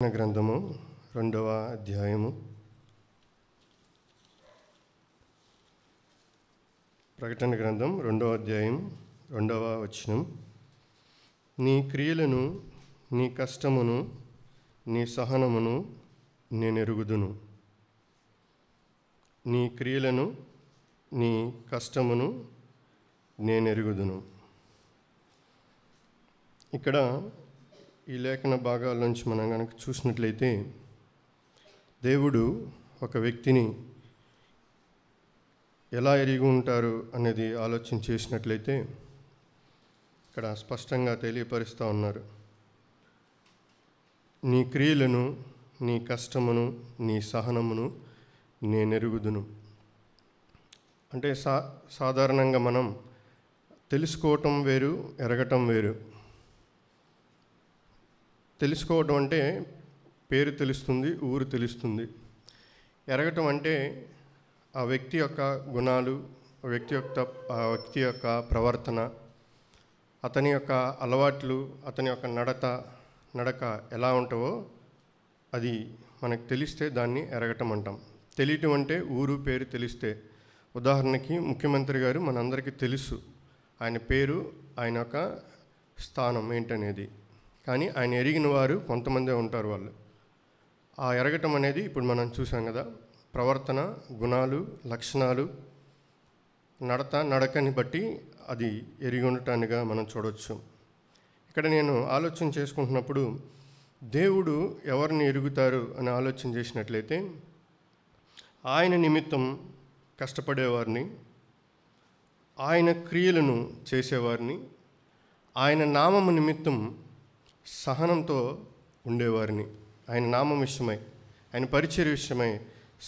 ప్రకటన గ్రంథము 2వ అధ్యాయము. ప్రకటన గ్రంథం 2వ అధ్యాయం 2వ వచనం. నీ క్రియలను, నీ కష్టమును, నీ సహనమును నేను ఎరుగుదును. నీ క్రియలను, నీ కష్టమును నేను ఎరుగుదును. ఇక్కడ ఈ లేఖన భాగాల నుంచి మనం కనుక చూసినట్లయితే, దేవుడు ఒక వ్యక్తిని ఎలా ఎరిగి ఉంటారు అనేది ఆలోచన చేసినట్లయితే ఇక్కడ స్పష్టంగా తెలియపరుస్తూ ఉన్నారు. నీ క్రియలను, నీ కష్టమును, నీ సహనమును నేను ఎరుగుదును. అంటే సాధారణంగా మనం తెలుసుకోవటం వేరు, ఎరగటం వేరు. తెలుసుకోవటం అంటే పేరు తెలుస్తుంది, ఊరు తెలుస్తుంది. ఎరగటం అంటే ఆ వ్యక్తి యొక్క గుణాలు, ఆ వ్యక్తి యొక్క ప్రవర్తన, అతని యొక్క అలవాట్లు, అతని యొక్క నడక ఎలా ఉంటావో అది మనకు తెలిస్తే దాన్ని ఎరగటం అంటాం. తెలియటం అంటే ఊరు పేరు తెలిస్తే. ఉదాహరణకి ముఖ్యమంత్రి గారు మనందరికీ తెలుసు, ఆయన పేరు, ఆయన యొక్క స్థానం ఏంటనేది. కానీ ఆయన ఎరిగిన వారు కొంతమందే ఉంటారు. వాళ్ళు ఆ ఎరగటం అనేది ఇప్పుడు మనం చూసాం కదా. ప్రవర్తన, గుణాలు, లక్షణాలు, నడకని బట్టి అది ఎరిగి ఉండటానిగా మనం చూడవచ్చు. ఇక్కడ నేను ఆలోచన చేసుకుంటున్నప్పుడు దేవుడు ఎవరిని ఎరుగుతారు అని ఆలోచన చేసినట్లయితే, ఆయన నిమిత్తం కష్టపడేవారిని, ఆయన క్రియలను చేసేవారిని, ఆయన నామము నిమిత్తం సహనంతో ఉండేవారిని, ఆయన నామం విషయమై, ఆయన పరిచర్య విషయమై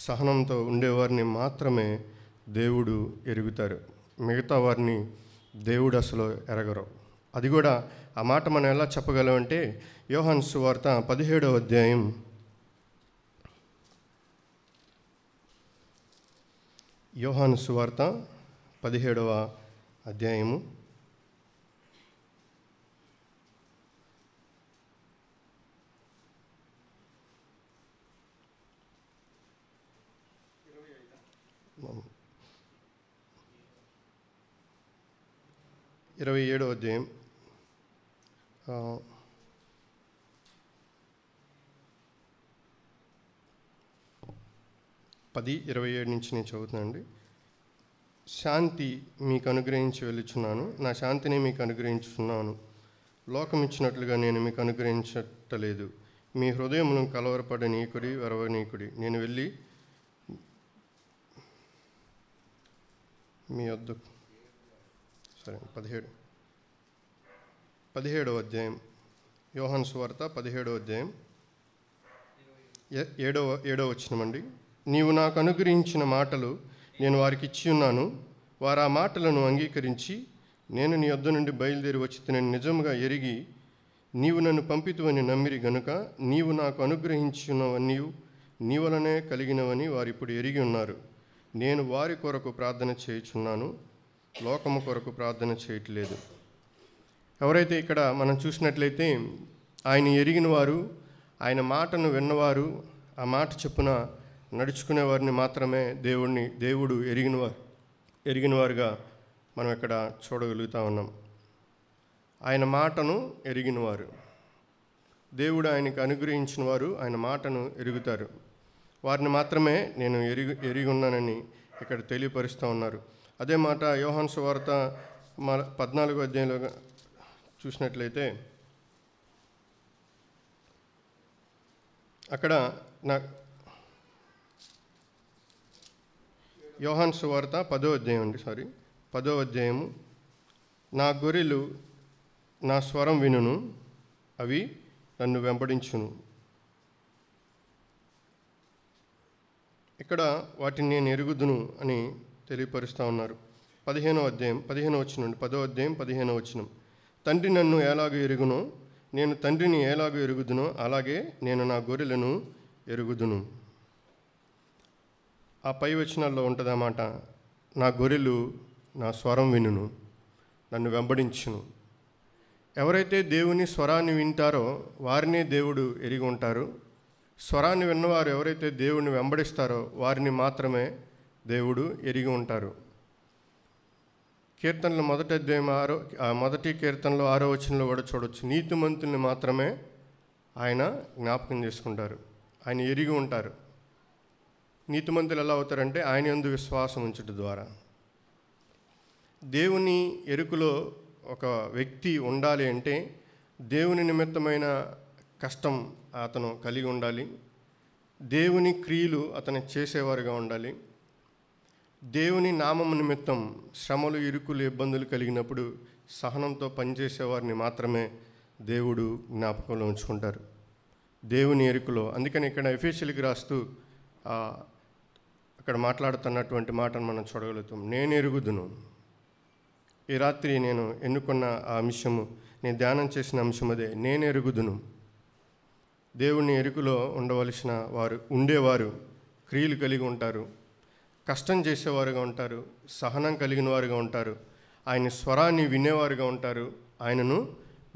సహనంతో ఉండేవారిని మాత్రమే దేవుడు ఎరుగుతారు. మిగతా వారిని దేవుడు అసలు ఎరగరు. అది కూడా ఆ మాట మనం ఎలా చెప్పగలమంటే, యోహాను సువార్త 17వ అధ్యాయం 17వ అధ్యాయము 27వ అధ్యాయం 10:27 నుంచి నేను చదువుతున్నానండి. శాంతి మీకు అనుగ్రహించి వెళ్ళుచున్నాను, నా శాంతిని మీకు అనుగ్రహించుచున్నాను. లోకం ఇచ్చినట్లుగా నేను మీకు అనుగ్రహించట్లేదు. మీ హృదయములను కలవరపడనీకుడి, వెరవనీకుడి. నేను వెళ్ళి మీ వద్ద 17వ అధ్యాయం యోహాను సువార్త 17వ అధ్యాయం 7వ వచనమండి. నీవు నాకు అనుగ్రహించిన మాటలు నేను వారికి ఇచ్చి ఉన్నాను. వారు ఆ మాటలను అంగీకరించి, నేను నీ వద్ద నుండి బయలుదేరి వచ్చినని నిజంగా ఎరిగి, నీవు నన్ను పంపితువని నమ్మిరి గనుక నీవు నాకు అనుగ్రహించినవన్నీ నీ వలనే కలిగినవని వారు ఇప్పుడు ఎరిగి ఉన్నారు. నేను వారి కొరకు ప్రార్థన చేయుచున్నాను, లోకము కొరకు ప్రార్థన చేయట్లేదు. ఎవరైతే ఇక్కడ మనం చూసినట్లయితే ఆయన ఎరిగిన వారు, ఆయన మాటను విన్నవారు, ఆ మాట చొప్పున నడుచుకునేవారిని మాత్రమే దేవుడు ఎరిగినవారుగా మనం ఇక్కడ చూడగలుగుతా ఉన్నాం. ఆయన మాటను ఎరిగినవారు, దేవుడు ఆయనకు అనుగ్రహించిన వారు ఆయన మాటను ఎరుగుతారు. వారిని మాత్రమే నేను ఎరిగి ఉన్నానని ఇక్కడ తెలియపరుస్తూ ఉన్నారు. అదే మాట యోహాను సువార్త 14వ అధ్యాయంలో చూసినట్లయితే, అక్కడ యోహాను సువార్త 10వ అధ్యాయము, నా గొర్రెలు నా స్వరం వినును, అవి నన్ను వెంబడించును. ఇక్కడ వాటిని నేను ఎరుగుదును అని తెలియపరుస్తూ ఉన్నారు. 15వ అధ్యాయం 15వ వచనం, 10వ అధ్యాయం 15వ వచనం. తండ్రి నన్ను ఎలాగో ఎరుగునో నేను తండ్రిని ఎలాగో ఎరుగుదునో అలాగే నేను నా గొర్రెలను ఎరుగుదును. ఆ పై వచనాల్లో ఉంటుందన్నమాట, నా గొర్రెలు నా స్వరం వినును, నన్ను వెంబడించును. ఎవరైతే దేవుని స్వరాన్ని వింటారో వారినే దేవుడు ఎరిగి ఉంటారు. స్వరాన్ని విన్నవారు ఎవరైతే దేవుడిని వెంబడిస్తారో వారిని మాత్రమే దేవుడు ఎరిగి ఉంటారు. కీర్తనలు మొదటి కీర్తనలో 6వ వచనంలో కూడా చూడవచ్చు. నీతిమంతుల్ని మాత్రమే ఆయన జ్ఞాపకం చేసుకుంటారు, ఆయన ఎరిగి ఉంటారు. నీతిమంతులు ఎలా అవుతారంటే ఆయన యందు విశ్వాసం ఉంచుట ద్వారా. దేవుని ఎరుకలో ఒక వ్యక్తి ఉండాలి అంటే దేవుని నిమిత్తమైన కష్టం అతను కలిగి ఉండాలి, దేవుని క్రియలు అతను చేసేవారుగా ఉండాలి. దేవుని నామం నిమిత్తం శ్రమలు, ఇరుకులు, ఇబ్బందులు కలిగినప్పుడు సహనంతో పనిచేసేవారిని మాత్రమే దేవుడు జ్ఞాపకంలో ఉంచుకుంటారు దేవుని ఎరుకలో. అందుకని ఇక్కడ ఎఫెసీయులకు రాస్తూ అక్కడ మాట్లాడుతున్నటువంటి మాటను మనం చూడగలుగుతాం. నేను ఎరుగుదును. ఈ రాత్రి నేను ఎన్నుకున్న ఆ అంశము, నేను ధ్యానం చేసిన అంశం అదే, నేను ఎరుగుదును. దేవుని ఎరుకలో ఉండవలసిన వారు ఉండేవారు క్రియలు కలిగి ఉంటారు, కష్టం చేసేవారుగా ఉంటారు, సహనం కలిగిన వారుగా ఉంటారు, ఆయన స్వరాన్ని వినేవారుగా ఉంటారు, ఆయనను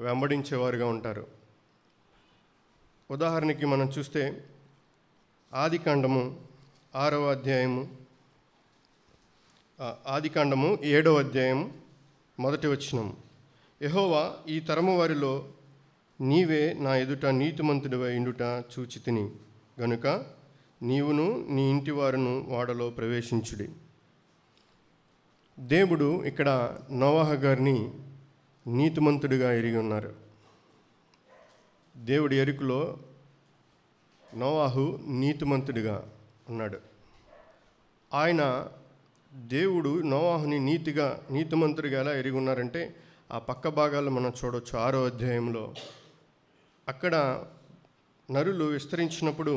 వెంబడించేవారుగా ఉంటారు. ఉదాహరణకి మనం చూస్తే ఆదికాండము 6వ అధ్యాయము, ఆదికాండము 7వ అధ్యాయం 1వ వచనం. యెహోవా ఈ తరము వారిలో నీవే నా ఎదుట నీతిమంతుడివై ఉండుట చూచితిని గనుక నీవును నీ ఇంటి వారును వాడలో ప్రవేశించుడి. దేవుడు ఇక్కడ నోవాహు గారిని నీతిమంతుడిగా ఎరిగి ఉన్నారు. దేవుడి ఎరుకలో నోవాహు నీతిమంతుడిగా ఉన్నాడు. దేవుడు నోవాహుని నీతిమంతుడిగా ఎలా ఎరిగి ఉన్నారంటే ఆ పక్క భాగాల్లో మనం చూడవచ్చు. 6వ అధ్యాయంలో అక్కడ నరులు విస్తరించినప్పుడు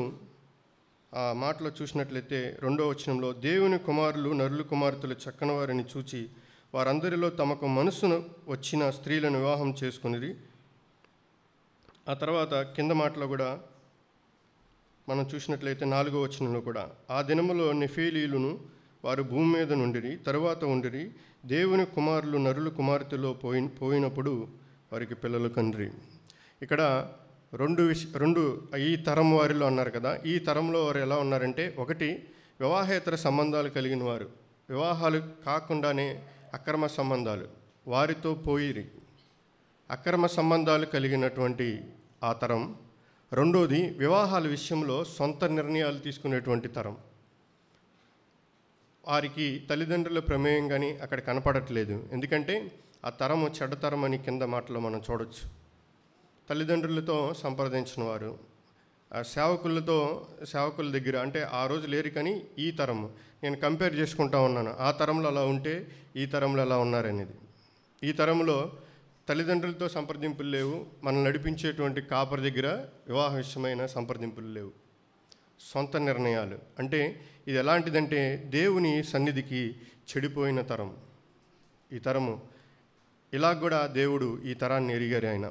ఆ మాటలో చూసినట్లయితే 2వ వచనంలో, దేవుని కుమారులు నరులు కుమార్తెలు చక్కని వారిని చూచి వారందరిలో తమకు మనసును వచ్చిన స్త్రీలను వివాహం చేసుకుని. ఆ తర్వాత కింద మాటలో కూడా మనం చూసినట్లయితే 4వ వచనంలో కూడా, ఆ దినములో నెఫీలీయులను వారు భూమి మీద నుండిరి, తరువాత ఉండిరి. దేవుని కుమారులు నరులు కుమార్తెలో పోయినప్పుడు వారికి పిల్లలు కండ్రి. ఇక్కడ రెండు ఈ తరం వారిలో అన్నారు కదా. ఈ తరంలో వారు ఎలా ఉన్నారంటే, ఒకటి వివాహేతర సంబంధాలు కలిగిన వారు, వివాహాలు కాకుండానే అక్రమ సంబంధాలు, వారితో పోయిరి, అక్రమ సంబంధాలు కలిగినటువంటి ఆ తరం. రెండోది వివాహాల విషయంలో సొంత నిర్ణయాలు తీసుకునేటువంటి తరం. వారికి తల్లిదండ్రుల ప్రమేయం కానీ అక్కడ కనపడట్లేదు. ఎందుకంటే ఆ తరము చెడ్డతరం అని కింద మాటలో మనం చూడవచ్చు. తల్లిదండ్రులతో సంప్రదించిన వారు, సేవకుల దగ్గర, అంటే ఆ రోజు లేరు కానీ ఈ తరము నేను కంపేర్ చేసుకుంటా ఉన్నాను. ఆ తరంలో అలా ఉంటే ఈ తరంలో ఎలా ఉన్నారనేది. ఈ తరంలో తల్లిదండ్రులతో సంప్రదింపులు లేవు, మనం నడిపించేటువంటి కాపరి దగ్గర వివాహ విషయమైన సంప్రదింపులు లేవు, సొంత నిర్ణయాలు. అంటే ఇది ఎలాంటిదంటే దేవుని సన్నిధికి చెడిపోయిన తరం ఈ తరము. ఇలా కూడా దేవుడు ఈ తరాన్ని ఎరిగారు. ఆయన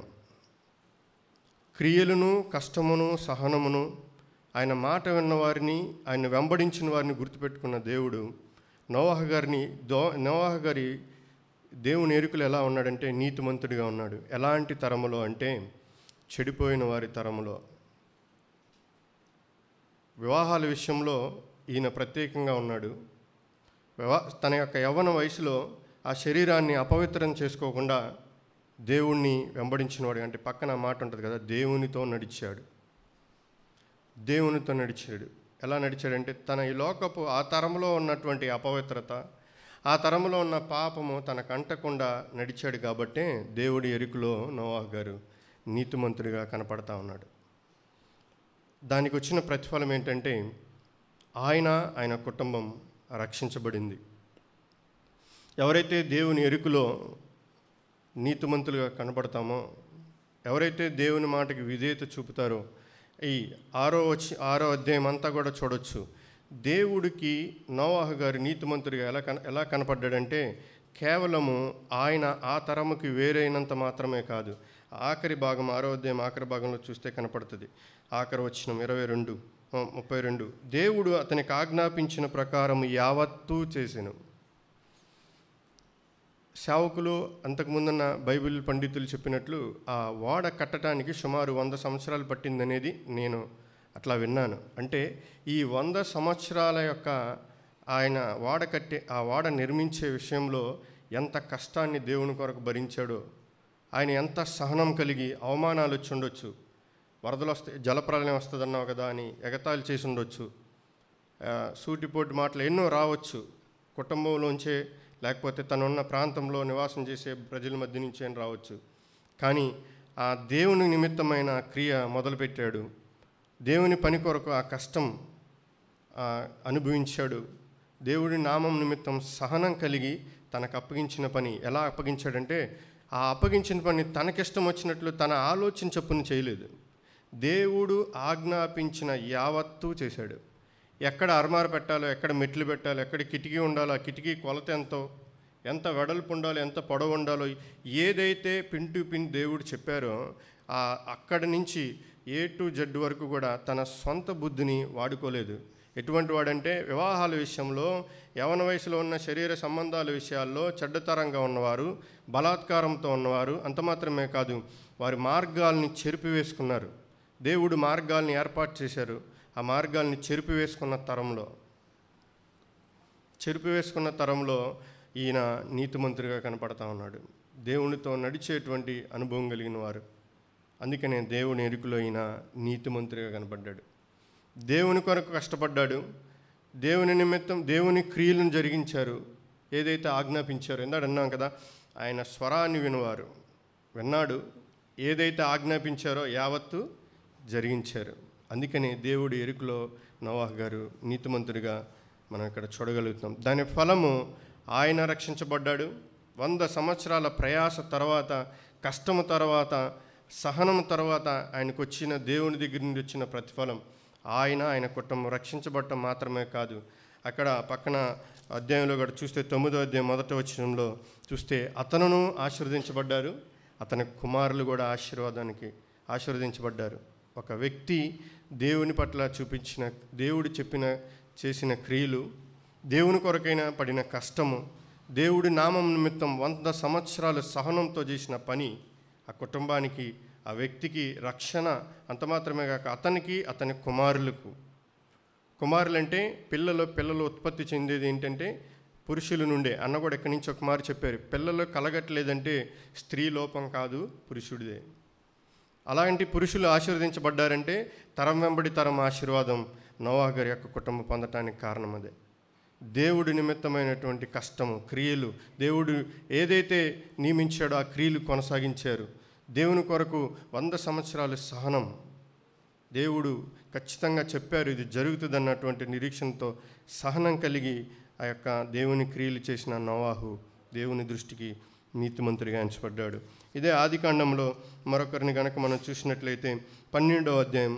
క్రియలను, కష్టమును, సహనమును, ఆయన మాట విన్న వారిని, ఆయన వెంబడించిన వారిని గుర్తుపెట్టుకున్న దేవుడు నోవాహు గారి దేవుని ఎరుకలు ఎలా ఉన్నాడంటే నీతిమంతుడిగా ఉన్నాడు. ఎలాంటి తరములో అంటే చెడిపోయిన వారి తరములో. వివాహాల విషయంలో ఈయన ప్రత్యేకంగా ఉన్నాడు. తన యొక్క యవ్వన వయసులో ఆ శరీరాన్ని అపవిత్రం చేసుకోకుండా దేవుణ్ణి వెంబడించినవాడు. అంటే పక్కన మాట ఉంటుంది కదా, దేవునితో నడిచాడు. ఎలా నడిచాడంటే తన ఈ లోకపు ఆ తరంలో ఉన్నటువంటి అపవిత్రత, ఆ తరంలో ఉన్న పాపము తనకు అంటకుండా నడిచాడు. కాబట్టే దేవుడి ఎరుకలో నోవాహు గారు నీతిమంతుడిగా కనపడతా ఉన్నాడు. దానికి వచ్చిన ప్రతిఫలం ఏంటంటే ఆయన కుటుంబం రక్షించబడింది. ఎవరైతే దేవుని ఎరుకలో నీతిమంతులుగా కనబడతామో, ఎవరైతే దేవుని మాటకి విధేయత చూపుతారో, ఈ 6వ అధ్యాయం అంతా కూడా చూడొచ్చు. దేవుడికి నోవాహు గారు నీతిమంతుడిగా ఎలా కనపడ్డాడంటే కేవలము ఆయన ఆ తరముకి వేరైనంత మాత్రమే కాదు. ఆఖరి భాగం 6వ అధ్యాయం ఆఖరి భాగంలో చూస్తే కనపడుతుంది. ఆఖరి వచనం 32 దేవుడు అతనికి ఆజ్ఞాపించిన ప్రకారం యావత్తూ చేసెను. సేవకులు అంతకుముందున్న బైబిల్ పండితులు చెప్పినట్లు ఆ ఓడ కట్టడానికి సుమారు 100 సంవత్సరాలు పట్టిందనేది నేను అట్లా విన్నాను. అంటే ఈ 100 సంవత్సరాల యొక్క ఆయన ఆ ఓడ నిర్మించే విషయంలో ఎంత కష్టాన్ని దేవుని కొరకు భరించాడో, ఆయన ఎంత సహనం కలిగి అవమానాలు వచ్చి ఉండొచ్చు, వరదలు వస్తాయి, జలప్రలయం వస్తుందన్నావు కదా అని ఎగతాళి చేసి ఉండొచ్చు, సూటిపోటి మాటలు ఎన్నో రావచ్చు, కుటుంబంలోంచే లేకపోతే తనున్న ప్రాంతంలో నివాసం చేసే ప్రజల మధ్య నుంచి అని రావచ్చు. కానీ ఆ దేవుని నిమిత్తమైన క్రియ మొదలుపెట్టాడు. దేవుని పని కొరకు ఆ కష్టం అనుభవించాడు. దేవుడి నామం నిమిత్తం సహనం కలిగి తనకు అప్పగించిన పని ఎలా అప్పగించాడంటే, ఆ అప్పగించిన పని తనకిష్టం వచ్చినట్లు తన ఆలోచన చొప్పున చేయలేదు. దేవుడు ఆజ్ఞాపించిన యావత్తూ చేశాడు. ఎక్కడ అర్మారు పెట్టాలో, ఎక్కడ మెట్లు పెట్టాలో, ఎక్కడ కిటికీ ఉండాలో, ఆ కిటికీ కొలత ఎంతో, ఎంత వెడల్పు ఉండాలో, ఎంత పొడవు ఉండాలో, ఏదైతే పిన్ టు పిన్ దేవుడు చెప్పారో అక్కడి నుంచి ఏ టు జెడ్ వరకు కూడా తన సొంత బుద్ధిని వాడుకోలేదు. ఎటువంటి వాడంటే వివాహాల విషయంలో, యవన వయసులో ఉన్న శరీర సంబంధాల విషయాల్లో చెడ్డతరంగా ఉన్నవారు, బలాత్కారంతో ఉన్నవారు అంత మాత్రమే కాదు, వారి మార్గాల్ని చెరిపివేసుకున్నారు. దేవుడు మార్గాల్ని ఏర్పాటు చేశారు. ఆ మార్గాల్ని చెరిపివేసుకున్న తరంలో ఈయన నీతిమంతుడిగా కనపడతా ఉన్నాడు. దేవునితో నడిచేటువంటి అనుభవం కలిగిన వారు. అందుకనే దేవుని ఎరుకలో ఈయన నీతిమంతుడిగా కనపడ్డాడు. దేవుని కొరకు కష్టపడ్డాడు. దేవుని నిమిత్తం దేవుని క్రియలను జరిగించారు. ఏదైతే ఆజ్ఞాపించారో, ఇందాక అన్నాం కదా, ఆయన స్వరాన్ని విన్నాడు. ఏదైతే ఆజ్ఞాపించారో యావత్తు జరిగించారు. అందుకని దేవుడి ఎరుకలో నోవాహు గారు నీతిమంతుడిగా మనం ఇక్కడ చూడగలుగుతాం. దాని ఫలము ఆయన రక్షించబడ్డాడు. 100 సంవత్సరాల ప్రయాస తర్వాత, కష్టము తర్వాత, సహనము తర్వాత ఆయనకు వచ్చిన దేవుని దగ్గర నుండి వచ్చిన ప్రతిఫలం ఆయన కుటుంబం రక్షించబడటం మాత్రమే కాదు. అక్కడ పక్కన అధ్యాయంలో కూడా చూస్తే 9వ అధ్యాయం 1వ వచనంలో చూస్తే అతనును ఆశీర్వదించబడ్డారు, అతని కుమారులు కూడా ఆశీర్వదించబడ్డారు. ఒక వ్యక్తి దేవుని పట్ల చూపించిన, దేవుడు చేసిన క్రియలు, దేవుని కొరకైనా పడిన కష్టము, దేవుడి నామం నిమిత్తం 100 సంవత్సరాలు సహనంతో చేసిన పని ఆ కుటుంబానికి, ఆ వ్యక్తికి రక్షణ. అంత మాత్రమే కాక అతనికి, అతని కుమారులంటే పిల్లలు ఉత్పత్తి చెందేది ఏంటంటే పురుషుల నుండే. అన్న కూడా ఎక్కడి నుంచి ఒక మాట చెప్పారు, పిల్లలు కలగట్లేదంటే స్త్రీ లోపం కాదు, పురుషుడిదే. అలాంటి పురుషులు ఆశీర్వదించబడ్డారంటే తరం వెంబడి తరం ఆశీర్వాదం నోవాహు గారి యొక్క కుటుంబం పొందటానికి కారణం అదే. దేవుడి నిమిత్తమైనటువంటి కష్టము, క్రియలు, దేవుడు ఏదైతే నియమించాడో ఆ క్రియలు కొనసాగించారు. దేవుని కొరకు 100 సంవత్సరాలు సహనం. దేవుడు ఖచ్చితంగా చెప్పారు ఇది జరుగుతుంది అన్నటువంటి నిరీక్షణతో సహనం కలిగి ఆ యొక్క దేవుని క్రియలు చేసిన నోవాహు దేవుని దృష్టికి నీతిమంతుడిగా ఎంచబడ్డాడు. ఇదే ఆదికాండంలో మరొకరిని కనుక మనం చూసినట్లయితే 12వ అధ్యాయం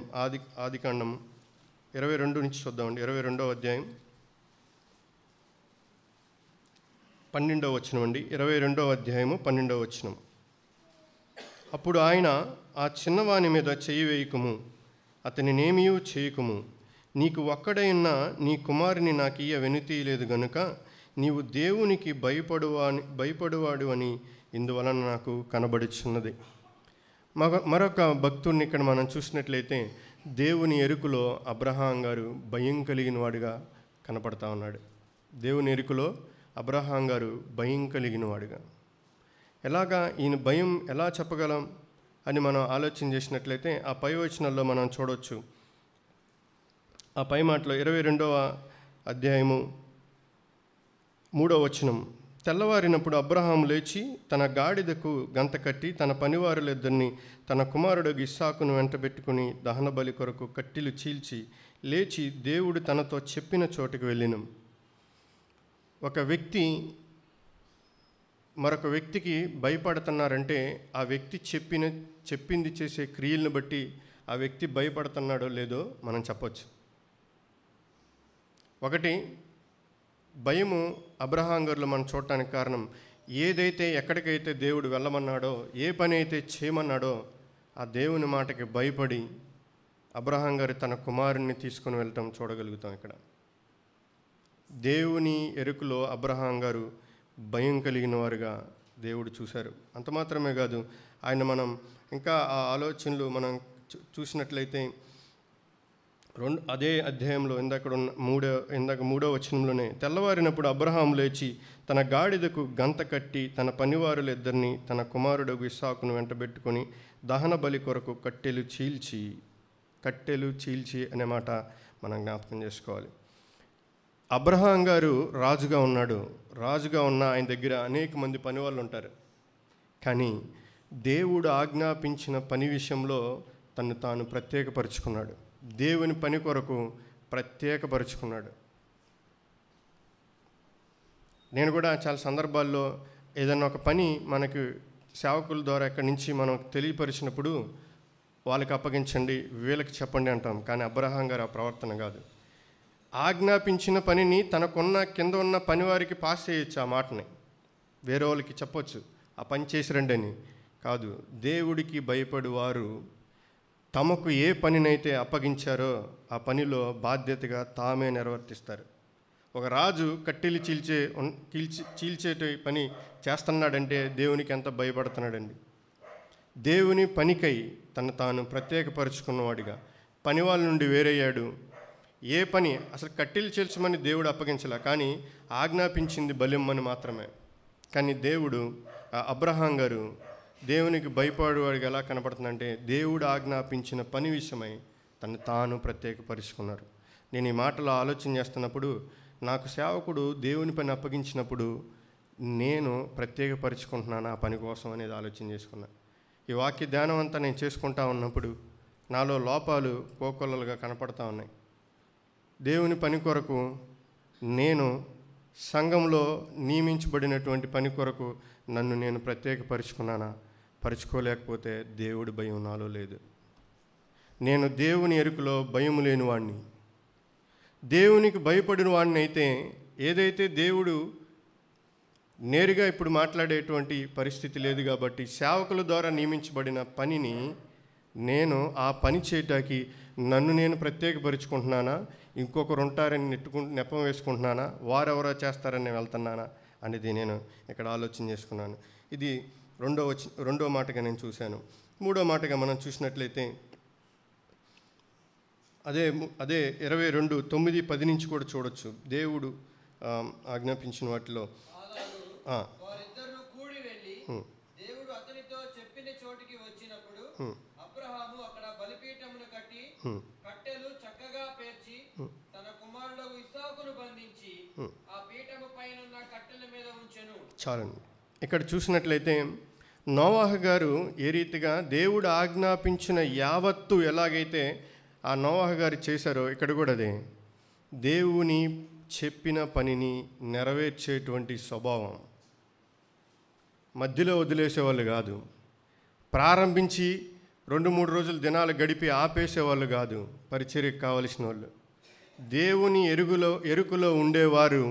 ఆదికాండం 22 నుంచి చూద్దామండి. 22వ అధ్యాయం 12వ వచనం అండి. 22వ అధ్యాయము 12వ వచనం. అప్పుడు ఆయన, ఆ చిన్నవాని మీద చెయ్యి వేయకుము, అతనినేమియూ చేయకుము, నీకు ఒక్కడైనా నీ కుమారుని నాకు ఇయ్య వెనుతీయలేదు గనుక నీవు దేవునికి భయపడువాడు అని ఇందువలన నాకు కనబడుచున్నది. మరొక భక్తుడిని ఇక్కడ మనం చూసినట్లయితే దేవుని ఎరుకలో అబ్రహాం గారు భయం కలిగిన వాడిగా కనపడతా ఉన్నాడు. దేవుని ఎరుకలో అబ్రహాం గారు భయం కలిగిన వాడిగా. ఎలాగా ఈయన భయం ఎలా చెప్పగలం అని మనం ఆలోచన చేసినట్లయితే ఆ పై వచనాల్లో మనం చూడవచ్చు. ఆ పై మాటలో 22వ అధ్యాయము 3వ వచనం. తెల్లవారినప్పుడు అబ్రహాం లేచి తన గాడిదకు గంత కట్టి తన పనివారులిద్దరిని తన కుమారుడు ఇస్సాకును వెంటబెట్టుకుని దహన బలి కొరకు కట్టెలు చీల్చి లేచి దేవుడు తనతో చెప్పిన చోటుకు వెళ్ళినం. ఒక వ్యక్తి మరొక వ్యక్తికి భయపడుతున్నారంటే ఆ వ్యక్తి చెప్పింది చేసే క్రియలను బట్టి ఆ వ్యక్తి భయపడుతున్నాడో లేదో మనం చెప్పొచ్చు. ఒకటి, భయము అబ్రహాం గారిలో మనం చూడటానికి కారణం ఏదైతే ఎక్కడికైతే దేవుడు వెళ్ళమన్నాడో, ఏ పని అయితే చేయమన్నాడో ఆ దేవుని మాటకి భయపడి అబ్రహాం గారు తన కుమారుణ్ణి తీసుకుని వెళ్ళటం చూడగలుగుతాం. ఇక్కడ దేవుని ఎరుకలో అబ్రహాం గారు భయం కలిగిన వారుగా దేవుడు చూశారు. అంత మాత్రమే కాదు, ఆయన మనం ఇంకా ఆ ఆలోచనలు మనం చూసినట్లయితే అదే అధ్యాయంలో ఇందాక మూడో వచనంలోనే, తెల్లవారినప్పుడు అబ్రహాం లేచి తన గాడిదకు గంత కట్టి తన పనివారులిద్దరిని తన కుమారుడు ఇస్సాకును వెంటబెట్టుకొని దహన బలి కొరకు కట్టెలు చీల్చి అనే మాట మనం జ్ఞాపకం చేసుకోవాలి. అబ్రహాం గారు రాజుగా ఉన్న ఆయన దగ్గర అనేక మంది పని వాళ్ళు ఉంటారు. కానీ దేవుడు ఆజ్ఞాపించిన పని విషయంలో తను తాను ప్రత్యేకపరుచుకున్నాడు. దేవుని పని కొరకు ప్రత్యేకపరుచుకున్నాడు. నేను కూడా చాలా సందర్భాల్లో ఏదైనా ఒక పని మనకు సేవకుల ద్వారా ఎక్కడి నుంచి మనం తెలియపరిచినప్పుడు వాళ్ళకి అప్పగించండి, వీళ్ళకి చెప్పండి అంటాం. కానీ అబ్రహాం గారు ఆ ప్రవర్తన కాదు. ఆజ్ఞాపించిన పనిని తనకున్న కింద ఉన్న పనివారికి పాస్ చేయొచ్చు, ఆ మాటని వేరే వాళ్ళకి చెప్పొచ్చు, ఆ పని చేసి రండి అని. కాదు, దేవుడికి భయపడి వారు తమకు ఏ పనినైతే అప్పగించారో ఆ పనిలో బాధ్యతగా తామే నిర్వర్తిస్తారు. ఒక రాజు కట్టెలు చీల్చేటి పని చేస్తున్నాడంటే దేవునికి ఎంత భయపడుతున్నాడండి. దేవుని పనికై తను తాను ప్రత్యేకపరుచుకున్నవాడిగా పని వాళ్ళ నుండి వేరయ్యాడు. ఏ పని అసలు కట్టెలు చీల్చమని దేవుడు అప్పగించలే, కానీ ఆజ్ఞాపించింది బలిమ్మని మాత్రమే. కానీ దేవుడు, అబ్రహాం గారు దేవునికి భయపడేవాడిగా ఎలా కనపడుతుందంటే దేవుడు ఆజ్ఞాపించిన పని విషయమై తను తాను ప్రత్యేకపరుచుకున్నారు. నేను ఈ మాటలో ఆలోచన చేస్తున్నప్పుడు, నాకు సేవకుడు దేవుని పని అప్పగించినప్పుడు నేను ప్రత్యేకపరుచుకుంటున్నాను ఆ పని కోసం అనేది ఆలోచన చేసుకున్నాను. ఈ వాక్య ధ్యానం అంతా నేను చేసుకుంటా ఉన్నప్పుడు నాలో లోపాలు కోకొల్లలుగా కనపడతా ఉన్నాయి. దేవుని పని కొరకు నేను సంఘంలో నియమించబడినటువంటి పని కొరకు నన్ను నేను ప్రత్యేకపరుచుకున్నానా? పరుచుకోలేకపోతే దేవుడి భయం నాలో లేదు. నేను దేవుని ఎరుకలో భయం లేని వాడిని, దేవునికి భయపడిన వాడిని అయితే, ఏదైతే దేవుడు నేరుగా ఇప్పుడు మాట్లాడేటువంటి పరిస్థితి లేదు కాబట్టి సేవకుల ద్వారా నియమించబడిన పనిని నేను ఆ పని చేయటానికి నన్ను నేను ప్రత్యేకపరుచుకుంటున్నానా, ఇంకొకరు ఉంటారని నెపం వేసుకుంటున్నానా, వారెవరో చేస్తారని నేను వెళ్తున్నానా అనేది నేను ఇక్కడ ఆలోచన చేసుకున్నాను. ఇది రెండో మాటగా నేను చూశాను. మూడో మాటగా మనం చూసినట్లయితే అదే 22:9-10 నుంచి కూడా చూడొచ్చు. దేవుడు ఆజ్ఞాపించిన వాటిలో దేవుడు అతనితో చెప్పిన చోటికి వచ్చినప్పుడు అబ్రహాము అక్కడ బలిపీఠమును కట్టి కట్టెలు చక్కగా పేర్చి తన కుమారుడు ఇస్సాకును బంధించి ఆ పీఠము పైన కట్టెల మీద ఉంచెను. చాలండి. ఇక్కడ చూసినట్లయితే నోవాహు గారు ఏ రీతిగా దేవుడు ఆజ్ఞాపించిన యావత్తు ఎలాగైతే ఆ నోవాహు గారు చేశారో, ఇక్కడ కూడా అదే దేవుని చెప్పిన పనిని నెరవేర్చేటువంటి స్వభావం. మధ్యలో వదిలేసేవాళ్ళు కాదు, ప్రారంభించి 2-3 రోజులు దినాలు గడిపి ఆపేసేవాళ్ళు కాదు. పరిచర్యకు కావలసిన వాళ్ళు దేవుని ఎరుకలో ఉండేవారు.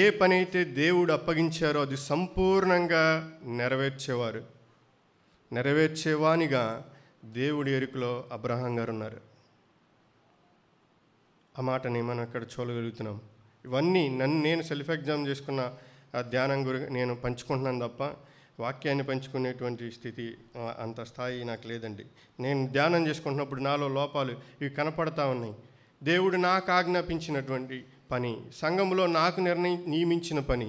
ఏ పని అయితే దేవుడు అప్పగించారో అది సంపూర్ణంగా నెరవేర్చేవానిగా దేవుడి ఎరుకలో అబ్రహాం గారు ఉన్నారు. ఆ మాటని మనం ఇక్కడ చూడగలుగుతున్నాం. ఇవన్నీ నేను సెల్ఫ్ ఎగ్జామ్ చేసుకున్న ధ్యానం నేను పంచుకుంటున్నాను తప్ప వాక్యాన్ని పంచుకునేటువంటి స్థితి అంత స్థాయి నాకు లేదండి. నేను ధ్యానం చేసుకుంటున్నప్పుడు నాలో లోపాలు ఇవి కనపడతా ఉన్నాయి. దేవుడు నాకు ఆజ్ఞాపించినటువంటి పని, సంఘంలో నాకు నియమించిన పని,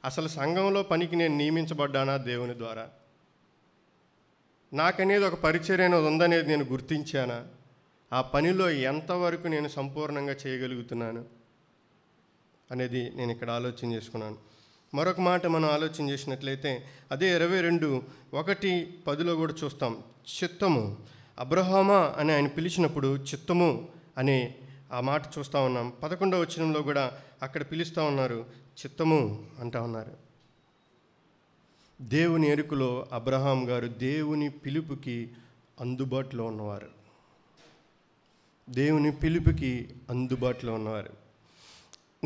అసలు సంఘంలో పనికి నేను నియమించబడ్డానా దేవుని ద్వారా? నాకనేది ఒక పరిచర్య అనేది ఉందనేది నేను గుర్తించానా? ఆ పనిలో ఎంతవరకు నేను సంపూర్ణంగా చేయగలుగుతున్నాను అనేది నేను ఇక్కడ ఆలోచన చేసుకున్నాను. మరొక మాట మనం ఆలోచన చేసినట్లయితే అదే 22:1-10 కూడా చూస్తాం. చిత్తము, అబ్రహామా అని ఆయన పిలిచినప్పుడు చిత్తము అనే ఆ మాట చూస్తూ ఉన్నాం. 11వ వచనంలో కూడా అక్కడ పిలుస్తూ ఉన్నారు, చిత్తము అంటా ఉన్నారు. దేవుని ఎరుకలో అబ్రహాం గారు దేవుని పిలుపుకి అందుబాటులో ఉన్నవారు.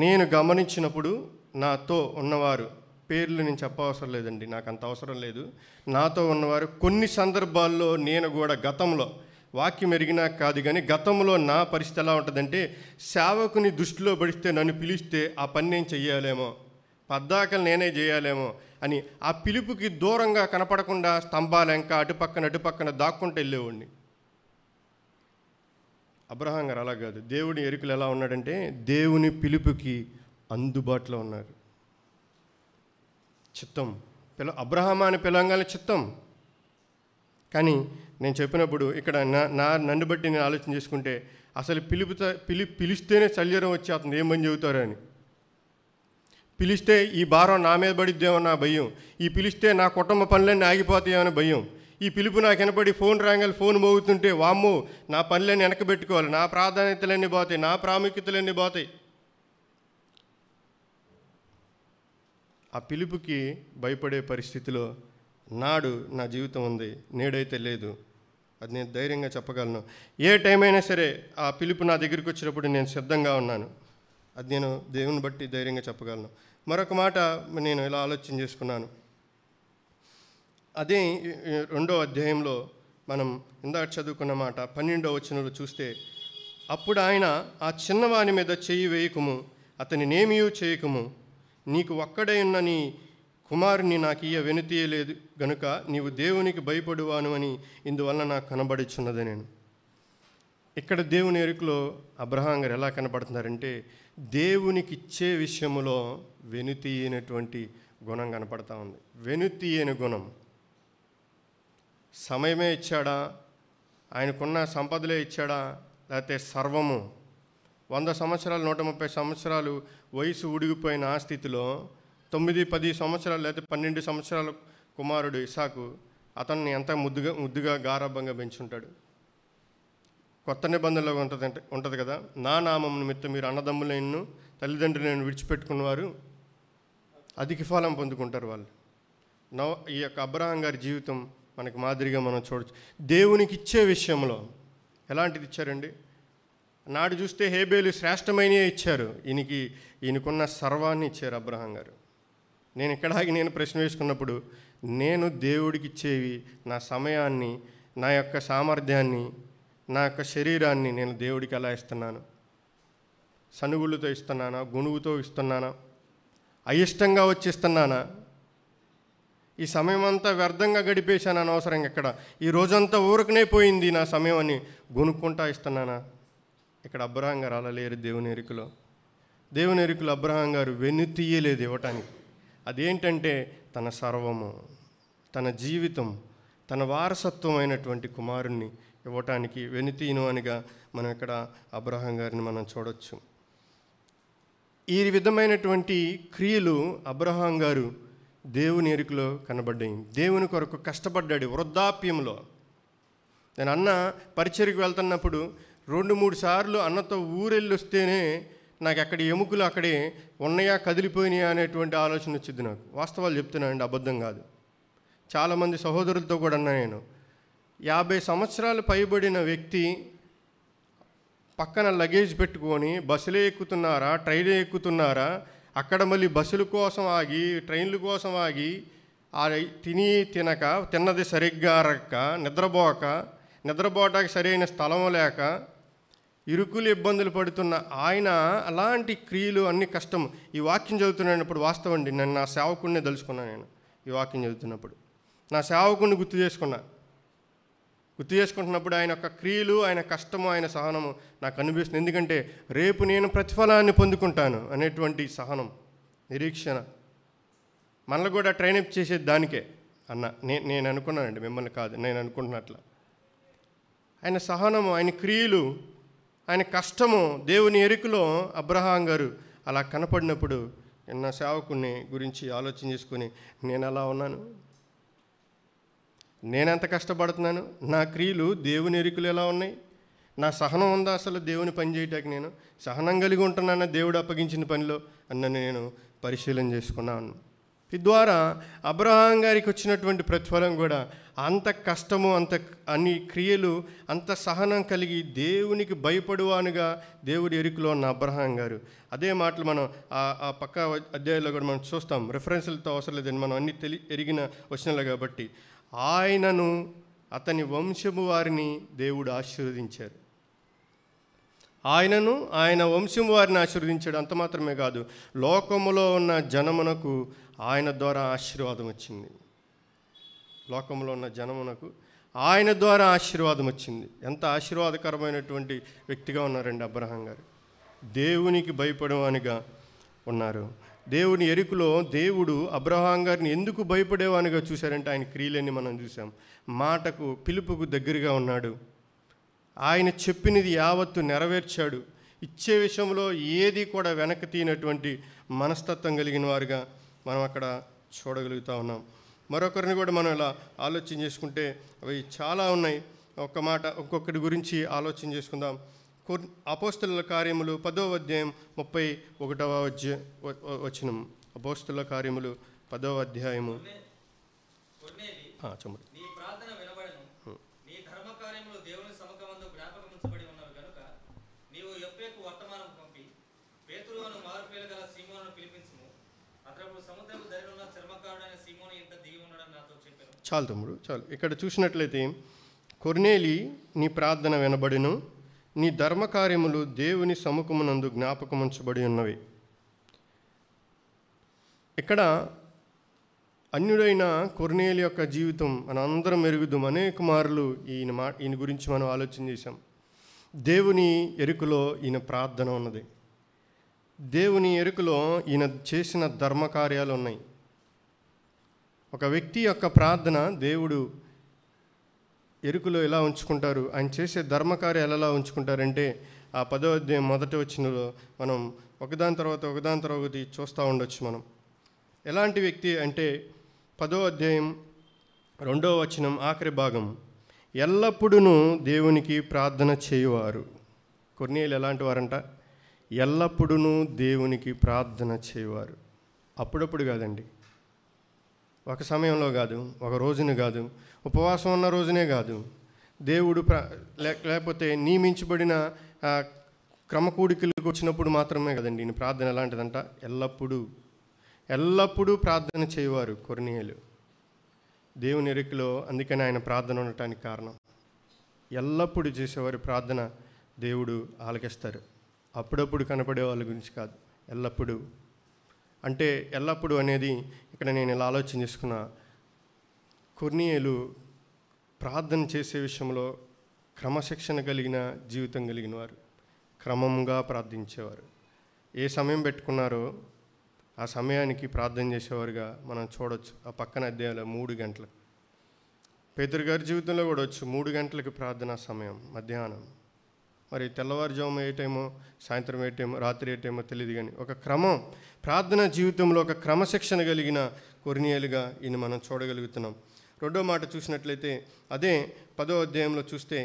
నేను గమనించినప్పుడు నాతో ఉన్నవారు, పేర్లు నేను చెప్పవసరం లేదండి, నాకు అంత అవసరం లేదు. నాతో ఉన్నవారు కొన్ని సందర్భాల్లో నేను కూడా గతంలో వాక్యం ఎరిగినా కాదు కానీ గతంలో నా పరిస్థితి ఎలా ఉంటుందంటే, సేవకుని దృష్టిలో పడిస్తే నన్ను పిలిస్తే ఆ పని నేను చెయ్యాలేమో, పద్దాకలు నేనే చేయాలేమో అని ఆ పిలుపుకి దూరంగా కనపడకుండా స్తంభాలెంక అటుపక్కన దాక్కుంటూ వెళ్ళేవాడిని. అబ్రహాం గారు అలా కాదు. దేవుని ఎరుకలు ఎలా ఉన్నాడంటే దేవుని పిలుపుకి అందుబాటులో ఉన్నారు. చిత్తం అబ్రహామా అని పిలవంగానే చిత్తం. కానీ నేను చెప్పినప్పుడు ఇక్కడ నన్ను బట్టి నేను ఆలోచన చేసుకుంటే అసలు పిలిస్తేనే శల్యరం వచ్చి అతను ఏం పని చెబుతారో అని, పిలిస్తే ఈ భారం నా మీద పడిద్దేమో నా భయం, ఈ పిలిస్తే నా కుటుంబ పనులన్నీ ఆగిపోతాయేమో భయం, ఈ పిలుపు నాకు వినపడి ఫోన్ రాగాలి ఫోన్ మోగుతుంటే వామ్మో నా పనులన్నీ వెనకబెట్టుకోవాలి, నా ప్రాధాన్యతలన్నీ పోతాయి, నా ప్రాముఖ్యతలన్నీ పోతాయి. ఆ పిలుపుకి భయపడే పరిస్థితిలో నాడు నా జీవితం ఉంది, నేడైతే లేదు. అది నేను ధైర్యంగా చెప్పగలను. ఏ టైం అయినా సరే ఆ పిలుపు నా దగ్గరికి వచ్చినప్పుడు నేను సిద్ధంగా ఉన్నాను. అది నేను దేవుని బట్టి ధైర్యంగా చెప్పగలను. మరొక మాట నేను ఇలా ఆలోచన చేసుకున్నాను. అదే 2వ అధ్యాయంలో మనం ఇందాక చదువుకున్న మాట 12వ వచనంలో చూస్తే, అప్పుడు ఆయన ఆ చిన్నవాని మీద చెయ్యి వేయకము, అతని నేమియూ చేయకము, నీకు ఒక్కడే ఉన్న నీ కుమారుని నాకు ఇయ్య వెనుతీయలేదు గనుక నీవు దేవునికి భయపడువాను అని ఇందువల్ల నాకు కనబడుచున్నది. నేను ఇక్కడ దేవుని ఎరుకలో అబ్రహాం గారు ఎలా కనపడుతున్నారంటే దేవునికి ఇచ్చే విషయంలో వెనుతీయనటువంటి గుణం కనపడతా ఉంది. వెనుతీయని గుణం. సమయమే ఇచ్చాడా, ఆయనకున్న సంపదలే ఇచ్చాడా, లేకపోతే సర్వము 100 సంవత్సరాలు 130 సంవత్సరాలు వయసు ఉడిగిపోయిన ఆ స్థితిలో 9-10 సంవత్సరాలు లేకపోతే 12 సంవత్సరాల కుమారుడు ఇసాకు అతన్ని ఎంత ముద్దుగా గారాభంగా పెంచుంటాడు. కొత్త నిబంధనలో ఉంటుంది కదా, నా నామం నిమిత్తం మీరు అన్నదమ్ములను తల్లిదండ్రులను విడిచిపెట్టుకున్నవారు అధిక ఫలం పొందుకుంటారు వాళ్ళు. ఈ యొక్క అబ్రహాం గారి జీవితం మనకు మాదిరిగా మనం చూడవచ్చు. దేవునికి ఇచ్చే విషయంలో ఎలాంటిది ఇచ్చారండి? నాడు చూస్తే హేబేలు శ్రేష్టమైనవి ఇచ్చారు, ఈయనకున్న సర్వాన్ని ఇచ్చారు అబ్రహాం గారు. నేను ఇక్కడాగి నేను ప్రశ్న వేసుకున్నప్పుడు నేను దేవుడికి ఇచ్చేవి నా సమయాన్ని, నా యొక్క సామర్థ్యాన్ని, నా యొక్క శరీరాన్ని నేను దేవుడికి ఎలా ఇస్తున్నాను? సనుగులతో ఇస్తున్నానా, గుణువుతో ఇస్తున్నానా, అయిష్టంగా వచ్చిస్తున్నానా? ఈ సమయం అంతా వ్యర్థంగా గడిపేశాను అనవసరంగా, ఇక్కడ ఈ రోజంతా ఊరకనే పోయింది నా సమయం అని గునుక్కుంటా ఇస్తున్నానా? ఇక్కడ అబ్రహాం గారు అలా లేరు. దేవుని ఎరుకలో అబ్రహాం గారు వెనుతీయలేదు ఇవ్వటానికి. అదేంటంటే తన సర్వము, తన జీవితం, తన వారసత్వం అయినటువంటి కుమారుణ్ణి ఇవ్వటానికి వెనుతీయను అనిగా మనం ఇక్కడ అబ్రహాం గారిని మనం చూడవచ్చు. ఈ విధమైనటువంటి క్రియలు అబ్రహాం గారు దేవుని ఎరుకలో కనబడ్డాయి. దేవుని కొరకు కష్టపడ్డాడు వృద్ధాప్యంలో. నేను అన్న పరిచర్యకు వెళ్తున్నప్పుడు 2-3 సార్లు అన్నతో ఊరెళ్ళి వస్తేనే నాకు అక్కడ ఎముకలు అక్కడే ఉన్నాయా, కదిలిపోయినాయా అనేటువంటి ఆలోచన వచ్చింది నాకు. వాస్తవాలు చెప్తున్నానండి, అబద్ధం కాదు. చాలామంది సహోదరులతో కూడా అన్నా నేను, 50 సంవత్సరాలు పైబడిన వ్యక్తి పక్కన లగేజ్ పెట్టుకొని బస్సులే ఎక్కుతున్నారా, ట్రైన్లే ఎక్కుతున్నారా, అక్కడ మళ్ళీ బస్సుల కోసం ఆగి, ట్రైన్ల కోసం ఆగి, తినక, తిన్నది సరిగ్గా అరక్క, నిద్రపోవటానికి సరైన స్థలం లేక ఇరుకులు ఇబ్బందులు పడుతున్న ఆయన అలాంటి క్రియలు అన్ని కష్టం. ఈ వాక్యం చదువుతున్నప్పుడు వాస్తవం అండి, నేను నా సేవకుడినే తలుచుకున్నాను. నేను ఈ వాక్యం చదువుతున్నప్పుడు నా సేవకుడిని గుర్తు చేసుకుంటున్నప్పుడు ఆయన యొక్క క్రియలు, ఆయన కష్టము, ఆయన సహనము నాకు అనిపిస్తుంది. ఎందుకంటే రేపు నేను ప్రతిఫలాన్ని పొందుకుంటాను అనేటువంటి సహనం, నిరీక్షణ. మనల్ని కూడా ట్రైనప్ చేసేది దానికే అన్న నేను అనుకున్నానండి, మిమ్మల్ని కాదు, నేను అనుకుంటున్నట్ల. ఆయన సహనము, ఆయన క్రియలు, ఆయన కష్టము, దేవుని ఎరుకలో అబ్రహాం గారు అలా కనపడినప్పుడు నా సేవకుని గురించి ఆలోచన చేసుకుని నేను అలా ఉన్నాను, నేనెంత కష్టపడుతున్నాను, నా క్రియలు దేవుని ఎరుకలు ఎలా ఉన్నాయి, నా సహనం ఉందా అసలు దేవుని పని చేయటానికి, నేను సహనం కలిగి ఉంటున్నాను దేవుడు అప్పగించిన పనిలో అన్నని నేను పరిశీలన చేసుకున్నాను. తద్వారా అబ్రహాం గారికి వచ్చినటువంటి ప్రతిఫలం కూడా అంత కష్టము, అన్ని క్రియలు, అంత సహనం కలిగి దేవునికి భయపడువానుగా దేవుడి ఎరుకలో ఉన్న అబ్రహాం గారు. అదే మాటలు మనం ఆ పక్క అధ్యాయంలో కూడా మనం చూస్తాం. రెఫరెన్స్లతో అవసరం లేదండి, మనం అన్ని ఎరిగిన వచనాలు కాబట్టి. ఆయనను అతని వంశము వారిని దేవుడు ఆశీర్వదించారు. ఆయనను ఆయన వంశం వారిని ఆశీర్వదించాడు. అంత మాత్రమే కాదు, లోకములో ఉన్న జనమునకు ఆయన ద్వారా ఆశీర్వాదం వచ్చింది. లోకంలో ఉన్న జనమునకు ఆయన ద్వారా ఆశీర్వాదం వచ్చింది. ఎంత ఆశీర్వాదకరమైనటువంటి వ్యక్తిగా ఉన్నారండి అబ్రహాం గారు. దేవునికి భయపడేవానిగా ఉన్నారు. దేవుని ఎరుకలో దేవుడు అబ్రహాం గారిని ఎందుకు భయపడేవానిగా చూశారంటే ఆయన క్రియలన్నీ మనం చూసాం. మాటకు పిలుపుకు దగ్గరగా ఉన్నాడు. ఆయన చెప్పినది యావత్తు నెరవేర్చాడు. ఇచ్చే విషయంలో ఏది కూడా వెనక్కి తీయనటువంటి మనస్తత్వం కలిగిన వారుగా మనం అక్కడ చూడగలుగుతూ ఉన్నాం. మరొకరిని కూడా మనం ఇలా ఆలోచన చేసుకుంటే అవి చాలా ఉన్నాయి. ఒక్కొక్కటి గురించి ఆలోచన చేసుకుందాం. అపోస్తలుల కార్యములు 10వ అధ్యాయం 31వ వచనం. అపోస్తలుల కార్యములు 10వ అధ్యాయము. చెప్పండి. నీ ప్రార్థన వినబడెను, నీ ధర్మ కార్యములు దేవుని సముఖమందు జ్ఞాపకముంచబడి ఉన్నవి కనుక నీవు యొప్పేకు వర్తమానం పంపి పేతురు అను మారుపేరు గల సీమోనును పిలిపించుము. అతడు సముద్రపు దరినున్న చర్మకారుడైన సీమోను ఇంత దిగి ఉన్నాడని నాతో చెప్పాను. చాలు తమ్ముడు, చాలు. ఇక్కడ చూసినట్లయితే కొర్నేలి నీ ప్రార్థన వినబడెను, నీ ధర్మకార్యములు దేవుని సముఖమునందు జ్ఞాపకముంచబడి ఉన్నవి. ఇక్కడ అన్యుడైన కొర్నేలి యొక్క జీవితం మనం అందరం ఎరుగుదాం. అనేక మార్లు ఈయన గురించి మనం ఆలోచన చేశాం. దేవుని ఎరుకలో ఈయన ప్రార్థన ఉన్నది. దేవుని ఎరుకలో ఈయన చేసిన ధర్మకార్యాలు ఉన్నాయి. ఒక వ్యక్తి యొక్క ప్రార్థన దేవుడు ఎరుకలో ఎలా ఉంచుకుంటారు, ఆయన చేసే ధర్మకార్యాలు ఎలా ఉంచుకుంటారంటే ఆ 10వ అధ్యాయం మొదటి వచనంలో మనం ఒకదాని తర్వాత ఒకటి చూస్తూ ఉండొచ్చు. మనం ఎలాంటి వ్యక్తి అంటే 10వ అధ్యాయం 2వ వచనం ఆఖరి భాగం, ఎల్లప్పుడూ దేవునికి ప్రార్థన చేయువారు. కొర్నేలి ఎలాంటి వారంట? ఎల్లప్పుడూ దేవునికి ప్రార్థన చేయువారు. అప్పుడప్పుడు కాదండి, ఒక సమయంలో కాదు, ఒక రోజున కాదు, ఉపవాసం ఉన్న రోజునే కాదు, దేవుడు లేకపోతే నియమించబడిన క్రమకూడికలకు వచ్చినప్పుడు మాత్రమే కదండి. ఈయన ప్రార్థన ఎలాంటిదంట? ఎల్లప్పుడూ ప్రార్థన చేయవారు కొర్నేలు. దేవుని ఎరుకలో అందుకని ఆయన ప్రార్థన ఉండటానికి కారణం. ఎల్లప్పుడూ చేసేవారు ప్రార్థన దేవుడు ఆలకిస్తారు. అప్పుడప్పుడు కనపడే వాళ్ళ గురించి కాదు, ఎల్లప్పుడూ. అంటే ఎల్లప్పుడూ అనేది ఇక్కడ నేను ఇలా ఆలోచన చేసుకున్నా. కొర్నేలు ప్రార్థన చేసే విషయంలో క్రమశిక్షణ కలిగిన జీవితం కలిగిన వారు, క్రమంగా ప్రార్థించేవారు. ఏ సమయం పెట్టుకున్నారో ఆ సమయానికి ప్రార్థన చేసేవారుగా మనం చూడవచ్చు. ఆ పక్కన అధ్యాయంలో 3 గంటలు. పేతురు గారి జీవితంలో కూడా వచ్చు 3 గంటలకు ప్రార్థనా సమయం మధ్యాహ్నం. మరి తెల్లవారుజాము ఏ టైమో, సాయంత్రం ఏ టైమో, రాత్రి ఏ టైమో తెలియదు, కానీ ఒక క్రమం, ప్రార్థనా జీవితంలో ఒక క్రమశిక్షణ కలిగిన కొర్నేలుగా ఈయన మనం చూడగలుగుతున్నాం. రెండో మాట చూసినట్లయితే అదే 10వ అధ్యాయంలో చూస్తే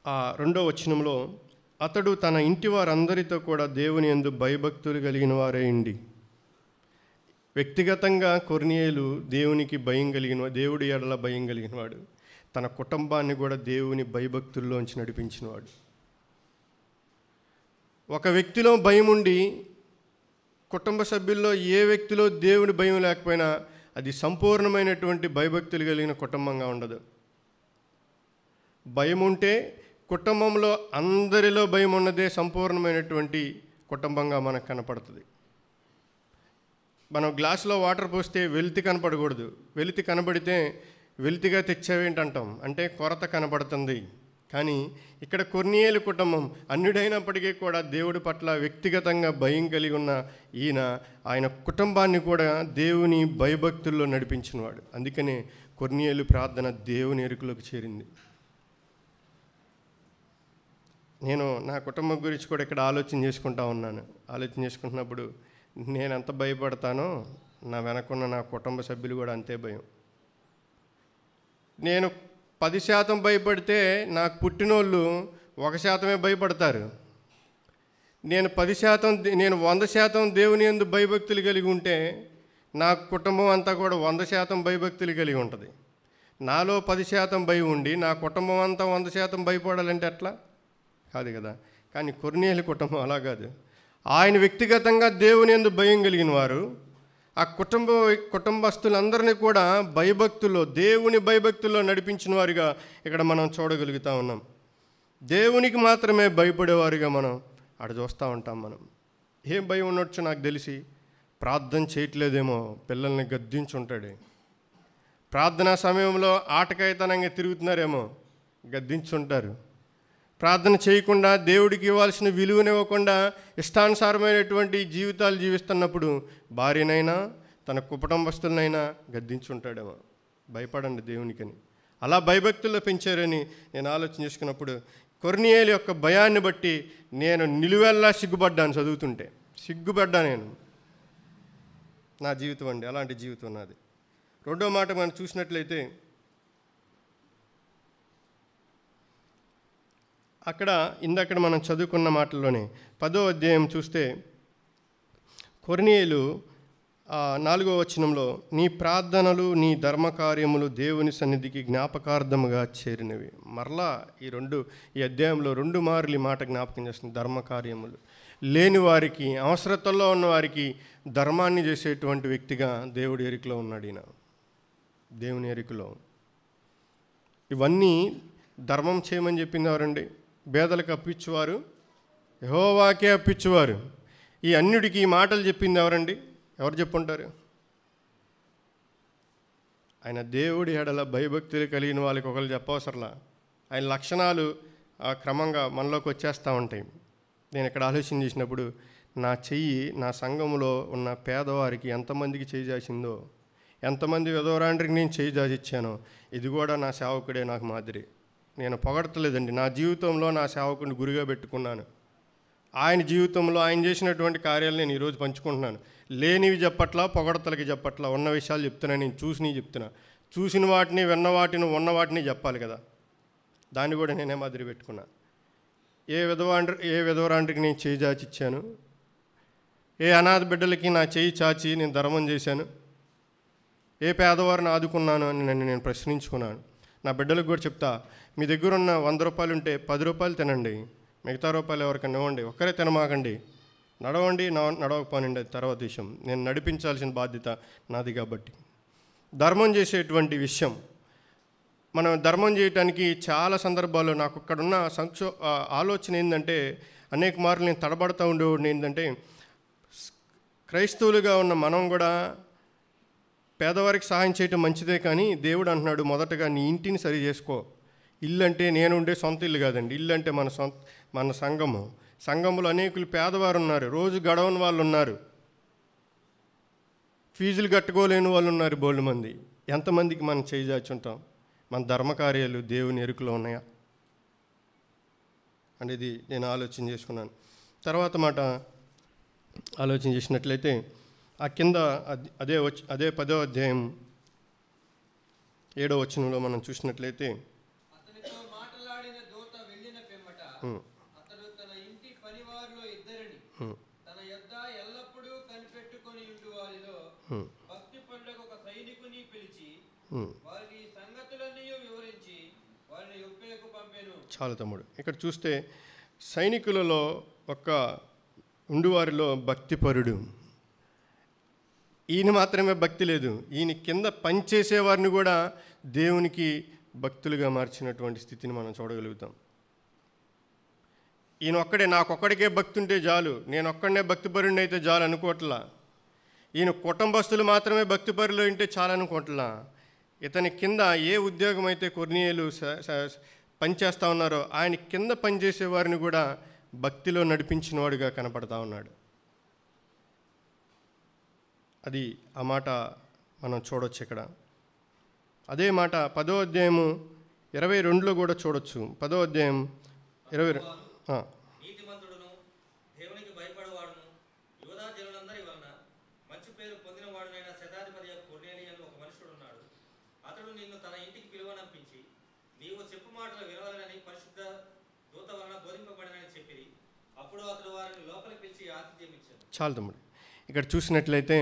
ఆ 2వ వచనంలో, అతడు తన ఇంటి వారందరితో కూడా దేవుని యందు భయభక్తులు కలిగిన వారే ఉండి. వ్యక్తిగతంగా కొర్నేలు దేవునికి భయం కలిగిన, దేవుడి ఎడల భయం కలిగిన వాడు. తన కుటుంబాన్ని కూడా దేవుని భయభక్తుల్లోంచి నడిపించినవాడు. ఒక వ్యక్తిలో భయం ఉండి కుటుంబ సభ్యుల్లో ఏ వ్యక్తిలో దేవుని భయం లేకపోయినా అది సంపూర్ణమైనటువంటి భయభక్తులు కలిగిన కుటుంబంగా ఉండదు. భయం ఉంటే కుటుంబంలో అందరిలో భయం ఉన్నదే సంపూర్ణమైనటువంటి కుటుంబంగా మనకు కనపడుతుంది. మనం గ్లాసులో వాటర్ పోస్తే వెలితి కనపడకూడదు. వెలితి కనబడితే వెలితిగా తెచ్చావేంటంటాం, అంటే కొరత కనబడుతుంది. కానీ ఇక్కడ కొర్నేలు కుటుంబం అన్యుడైనప్పటికీ కూడా దేవుడి పట్ల వ్యక్తిగతంగా భయం కలిగి ఉన్న ఆయన కుటుంబాన్ని కూడా దేవుని భయభక్తుల్లో నడిపించినవాడు. అందుకనే కొర్నేలు ప్రార్థన దేవుని ఎరుకలోకి చేరింది. నేను నా కుటుంబం గురించి కూడా ఇక్కడ ఆలోచన చేసుకుంటా ఉన్నాను. ఆలోచన చేసుకుంటున్నప్పుడు నేను ఎంత భయపడతానో నా వెనకున్న నా కుటుంబ సభ్యులు కూడా అంతే భయం. నేను 10% భయపడితే నాకు పుట్టినోళ్ళు 1% భయపడతారు. నేను 100% దేవుని యందు భయభక్తులు కలిగి ఉంటే నా కుటుంబం అంతా కూడా 100% భయభక్తులు కలిగి ఉంటుంది. నాలో 10% భయం ఉండి నా కుటుంబం అంతా 100% భయపడాలంటే ఎట్లా? కాదు కదా. కానీ కొర్నేలు కుటుంబం అలా కాదు. ఆయన వ్యక్తిగతంగా దేవుని యందు భయం కలిగిన వారు, ఆ కుటుంబస్తులందరినీ కూడా భయభక్తుల్లో, దేవుని భయభక్తుల్లో నడిపించిన వారిగా ఇక్కడ మనం చూడగలుగుతూ ఉన్నాం. దేవునికి మాత్రమే భయపడేవారుగా మనం అక్కడ చూస్తూ ఉంటాం. మనం ఏం భయం ఉండొచ్చు నాకు తెలిసి, ప్రార్థన చేయట్లేదేమో, పిల్లల్ని గద్దించుంటాడు. ప్రార్థనా సమయంలో ఆటకాయితనంగా తిరుగుతున్నారేమో, గద్దించుంటారు. ప్రార్థన చేయకుండా దేవుడికి ఇవ్వాల్సిన విలువనివ్వకుండా ఇష్టానుసారమైనటువంటి జీవితాలు జీవిస్తున్నప్పుడు భార్యనైనా తన కుటుంబస్తులనైనా గద్దించుంటాడేమో. భయపడండి దేవునికని. అలా భయభక్తుల్లో పెంచారని నేను ఆలోచన చేసుకున్నప్పుడు కొర్నేలి యొక్క భయాన్ని బట్టి నేను నిలువెల్లా సిగ్గుపడ్డాను. చదువుతుంటే సిగ్గుపడ్డా నేను. నా జీవితం అండి, అలాంటి జీవితం నాది. రెండో మాట మనం చూసినట్లయితే అక్కడ ఇందక్కడ మనం చదువుకున్న మాటల్లోనే 10వ అధ్యాయం చూస్తే కొర్నేలు 4వ వచనంలో నీ ప్రార్థనలు నీ ధర్మకార్యములు దేవుని సన్నిధికి జ్ఞాపకార్థముగా చేరినవి. మరలా ఈ అధ్యాయంలో 2 మార్లు ఈ మాట జ్ఞాపకం చేస్తుంది. ధర్మకార్యములు లేని వారికి, అవసరతల్లో ఉన్న వారికి ధర్మాన్ని చేసేటువంటి వ్యక్తిగా దేవుడి ఎరికలో ఉన్నాడు ఈయన. దేవుని ఎరికలో ఇవన్నీ ధర్మం చేయమని చెప్పింది ఎవరండి? పేదలకు అప్పించువారు, యెహోవాకే అప్పించువారు. ఈ అన్యుడికి ఈ మాటలు చెప్పింది ఎవరండి? ఎవరు చెప్పుంటారు? ఆయన దేవుడి ఎడల భయభక్తులు కలిగిన వాళ్ళకి ఒకరు చెప్పవసరలా. ఆయన లక్షణాలు క్రమంగా మనలోకి వచ్చేస్తూ ఉంటాయి. నేను ఇక్కడ ఆలోచన చేసినప్పుడు నా చెయ్యి నా సంఘంలో ఉన్న పేదవారికి ఎంతమందికి చేయి చేసిందో, ఎంతమంది విధవరాండ్రికి నేను చేయి చేసిచ్చానో, ఇది కూడా నా సేవకుడే నాకు మాదిరి. నేను పొగడతలేదండి. నా జీవితంలో నా సేవకుడిని గురిగా పెట్టుకున్నాను. ఆయన జీవితంలో ఆయన చేసినటువంటి కార్యాలు నేను ఈరోజు పంచుకుంటున్నాను. లేనివి చెప్పట్లా, పొగడతలకి చెప్పట్లా, ఉన్న విషయాలు చెప్తున్నా. నేను చూసినవి చెప్తున్నా. చూసిన వాటిని, విన్న వాటిని, ఉన్న వాటిని చెప్పాలి కదా. దాన్ని కూడా నేనే మాదిరి పెట్టుకున్నా. ఏ విధవరాండ్రికి నేను చేయి చాచిచ్చాను, ఏ అనాథ బిడ్డలకి నా చేయి చాచి నేను ధర్మం చేశాను, ఏ పేదవారిని ఆదుకున్నాను అని నేను ప్రశ్నించుకున్నాను. నా బిడ్డలకు కూడా చెప్తా, మీ దగ్గర ఉన్న 100 రూపాయలు ఉంటే 10 రూపాయలు తినండి, మిగతా రూపాయలు ఎవరికైనా ఇవ్వండి, ఒక్కరే తినమాకండి. నడవండి, నడవకపోనండి, అది తర్వాత విషయం. నేను నడిపించాల్సిన బాధ్యత నాది కాబట్టి. ధర్మం చేసేటువంటి విషయం, మనం ధర్మం చేయటానికి చాలా సందర్భాల్లో నాకు ఇక్కడున్న ఆలోచన ఏంటంటే, అనేక మార్లు నేను తడబడుతూ ఉండేవాడిని. ఏంటంటే, క్రైస్తవులుగా ఉన్న మనం కూడా పేదవారికి సహాయం చేయటం మంచిదే, కానీ దేవుడు అంటున్నాడు మొదటగా నీ ఇంటిని సరి చేసుకో. ఇల్లు అంటే నేను ఉండే సొంత ఇల్లు కాదండి. ఇల్లు అంటే మన సంఘము. సంఘములో అనేకులు పేదవారు ఉన్నారు, రోజు గడవని వాళ్ళు ఉన్నారు, ఫీజులు కట్టుకోలేని వాళ్ళు ఉన్నారు బోల్డ్ మంది. ఎంతమందికి మనం చేయి చాచుంటాం? మన ధర్మకార్యాలు దేవుని ఎరుకలో ఉన్నాయా అనేది నేను ఆలోచన చేసుకున్నాను. తర్వాత మాట ఆలోచన చేసినట్లయితే ఆ కింద అదే 10వ అధ్యాయం 7వ వచనంలో మనం చూసినట్లయితే అతనితో మాట్లాడిన దూత వెళ్ళిన పిమ్మట అతడు తన ఇంటి పనివారిలో ఇద్దరిని తన యొద్ద ఎల్లప్పుడూ కనిపెట్టుకొని ఉండు వారిలో భక్తి పరులకు ఒక సైనికుని పిలిచి వారికి సంగతులన్నీ వివరించి వారిని యొప్పేకు పంపెను. చాలు తమ్ముడు. ఇక్కడ చూస్తే సైనికులలో ఒక ఉండువారిలో భక్తిపరుడు. ఈయన మాత్రమే భక్తి లేదు, ఈయన కింద పనిచేసేవారిని కూడా దేవునికి భక్తులుగా మార్చినటువంటి స్థితిని మనం చూడగలుగుతాం. ఈయన ఒక్కడే, నాకొక్కడికే భక్తి ఉంటే చాలు, నేను ఒక్కడనే భక్తిపరుడిని అయితే చాలు అనుకోవట్లా. ఈయన కుటుంబస్తులు మాత్రమే భక్తిపరులు ఉంటే చాలు అనుకోవట్లా. ఇతని కింద ఏ ఉద్యోగం అయితే కొర్నేలు పనిచేస్తూ ఉన్నారో ఆయన కింద పనిచేసేవారిని కూడా భక్తిలో నడిపించిన వాడుగా కనపడతా ఉన్నాడు. అది ఆ మాట మనం చూడొచ్చు ఇక్కడ. అదే మాట 10వ అధ్యాయము 22లో కూడా చూడొచ్చు. 10వ అధ్యాయం 22. నీతిమంతుడును దేవునికి భయపడేవాడును యూదా జనులందరి వలన మంచి పేరు పొందిన వాడునైన శతాధిపతి కొర్నేలి అని ఒక మనుషుడు ఉన్నాడు. అతడు నిన్ను తన ఇంటికి పిలువనంపించి నీవు చెప్పు మాటలు వినవలనని పరిశుద్ధ దూత వలన బోధింపబడినని చెప్పిరి. అప్పుడు అతడు వారిని లోపలికి పిలిచి ఆతిథ్యం ఇచ్చాడు. చాలు తమ్ముడు. ఇక్కడ చూసినట్లయితే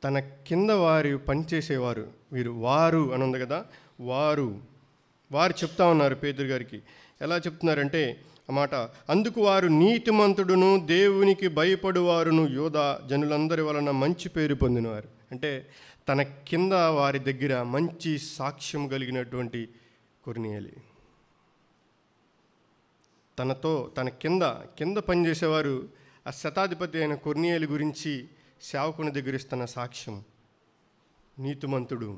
తన కింద వారు పనిచేసేవారు, వారు అని ఉంది కదా, వారు చెప్తా ఉన్నారు పేతురు గారికి. ఎలా చెప్తున్నారంటే ఆ మాట, అందుకు వారు నీతిమంతుడును దేవునికి భయపడువారును యూదా జనులందరి వలన మంచి పేరు పొందినవారు. అంటే తన కింద వారి దగ్గర మంచి సాక్ష్యం కలిగినటువంటి కొర్నేలి. తన కింద పనిచేసేవారు ఆ శతాధిపతి అయిన కొర్నేలి గురించి సేవకుని దగ్గర ఇస్తున్న సాక్ష్యం. నీతిమంతుడు,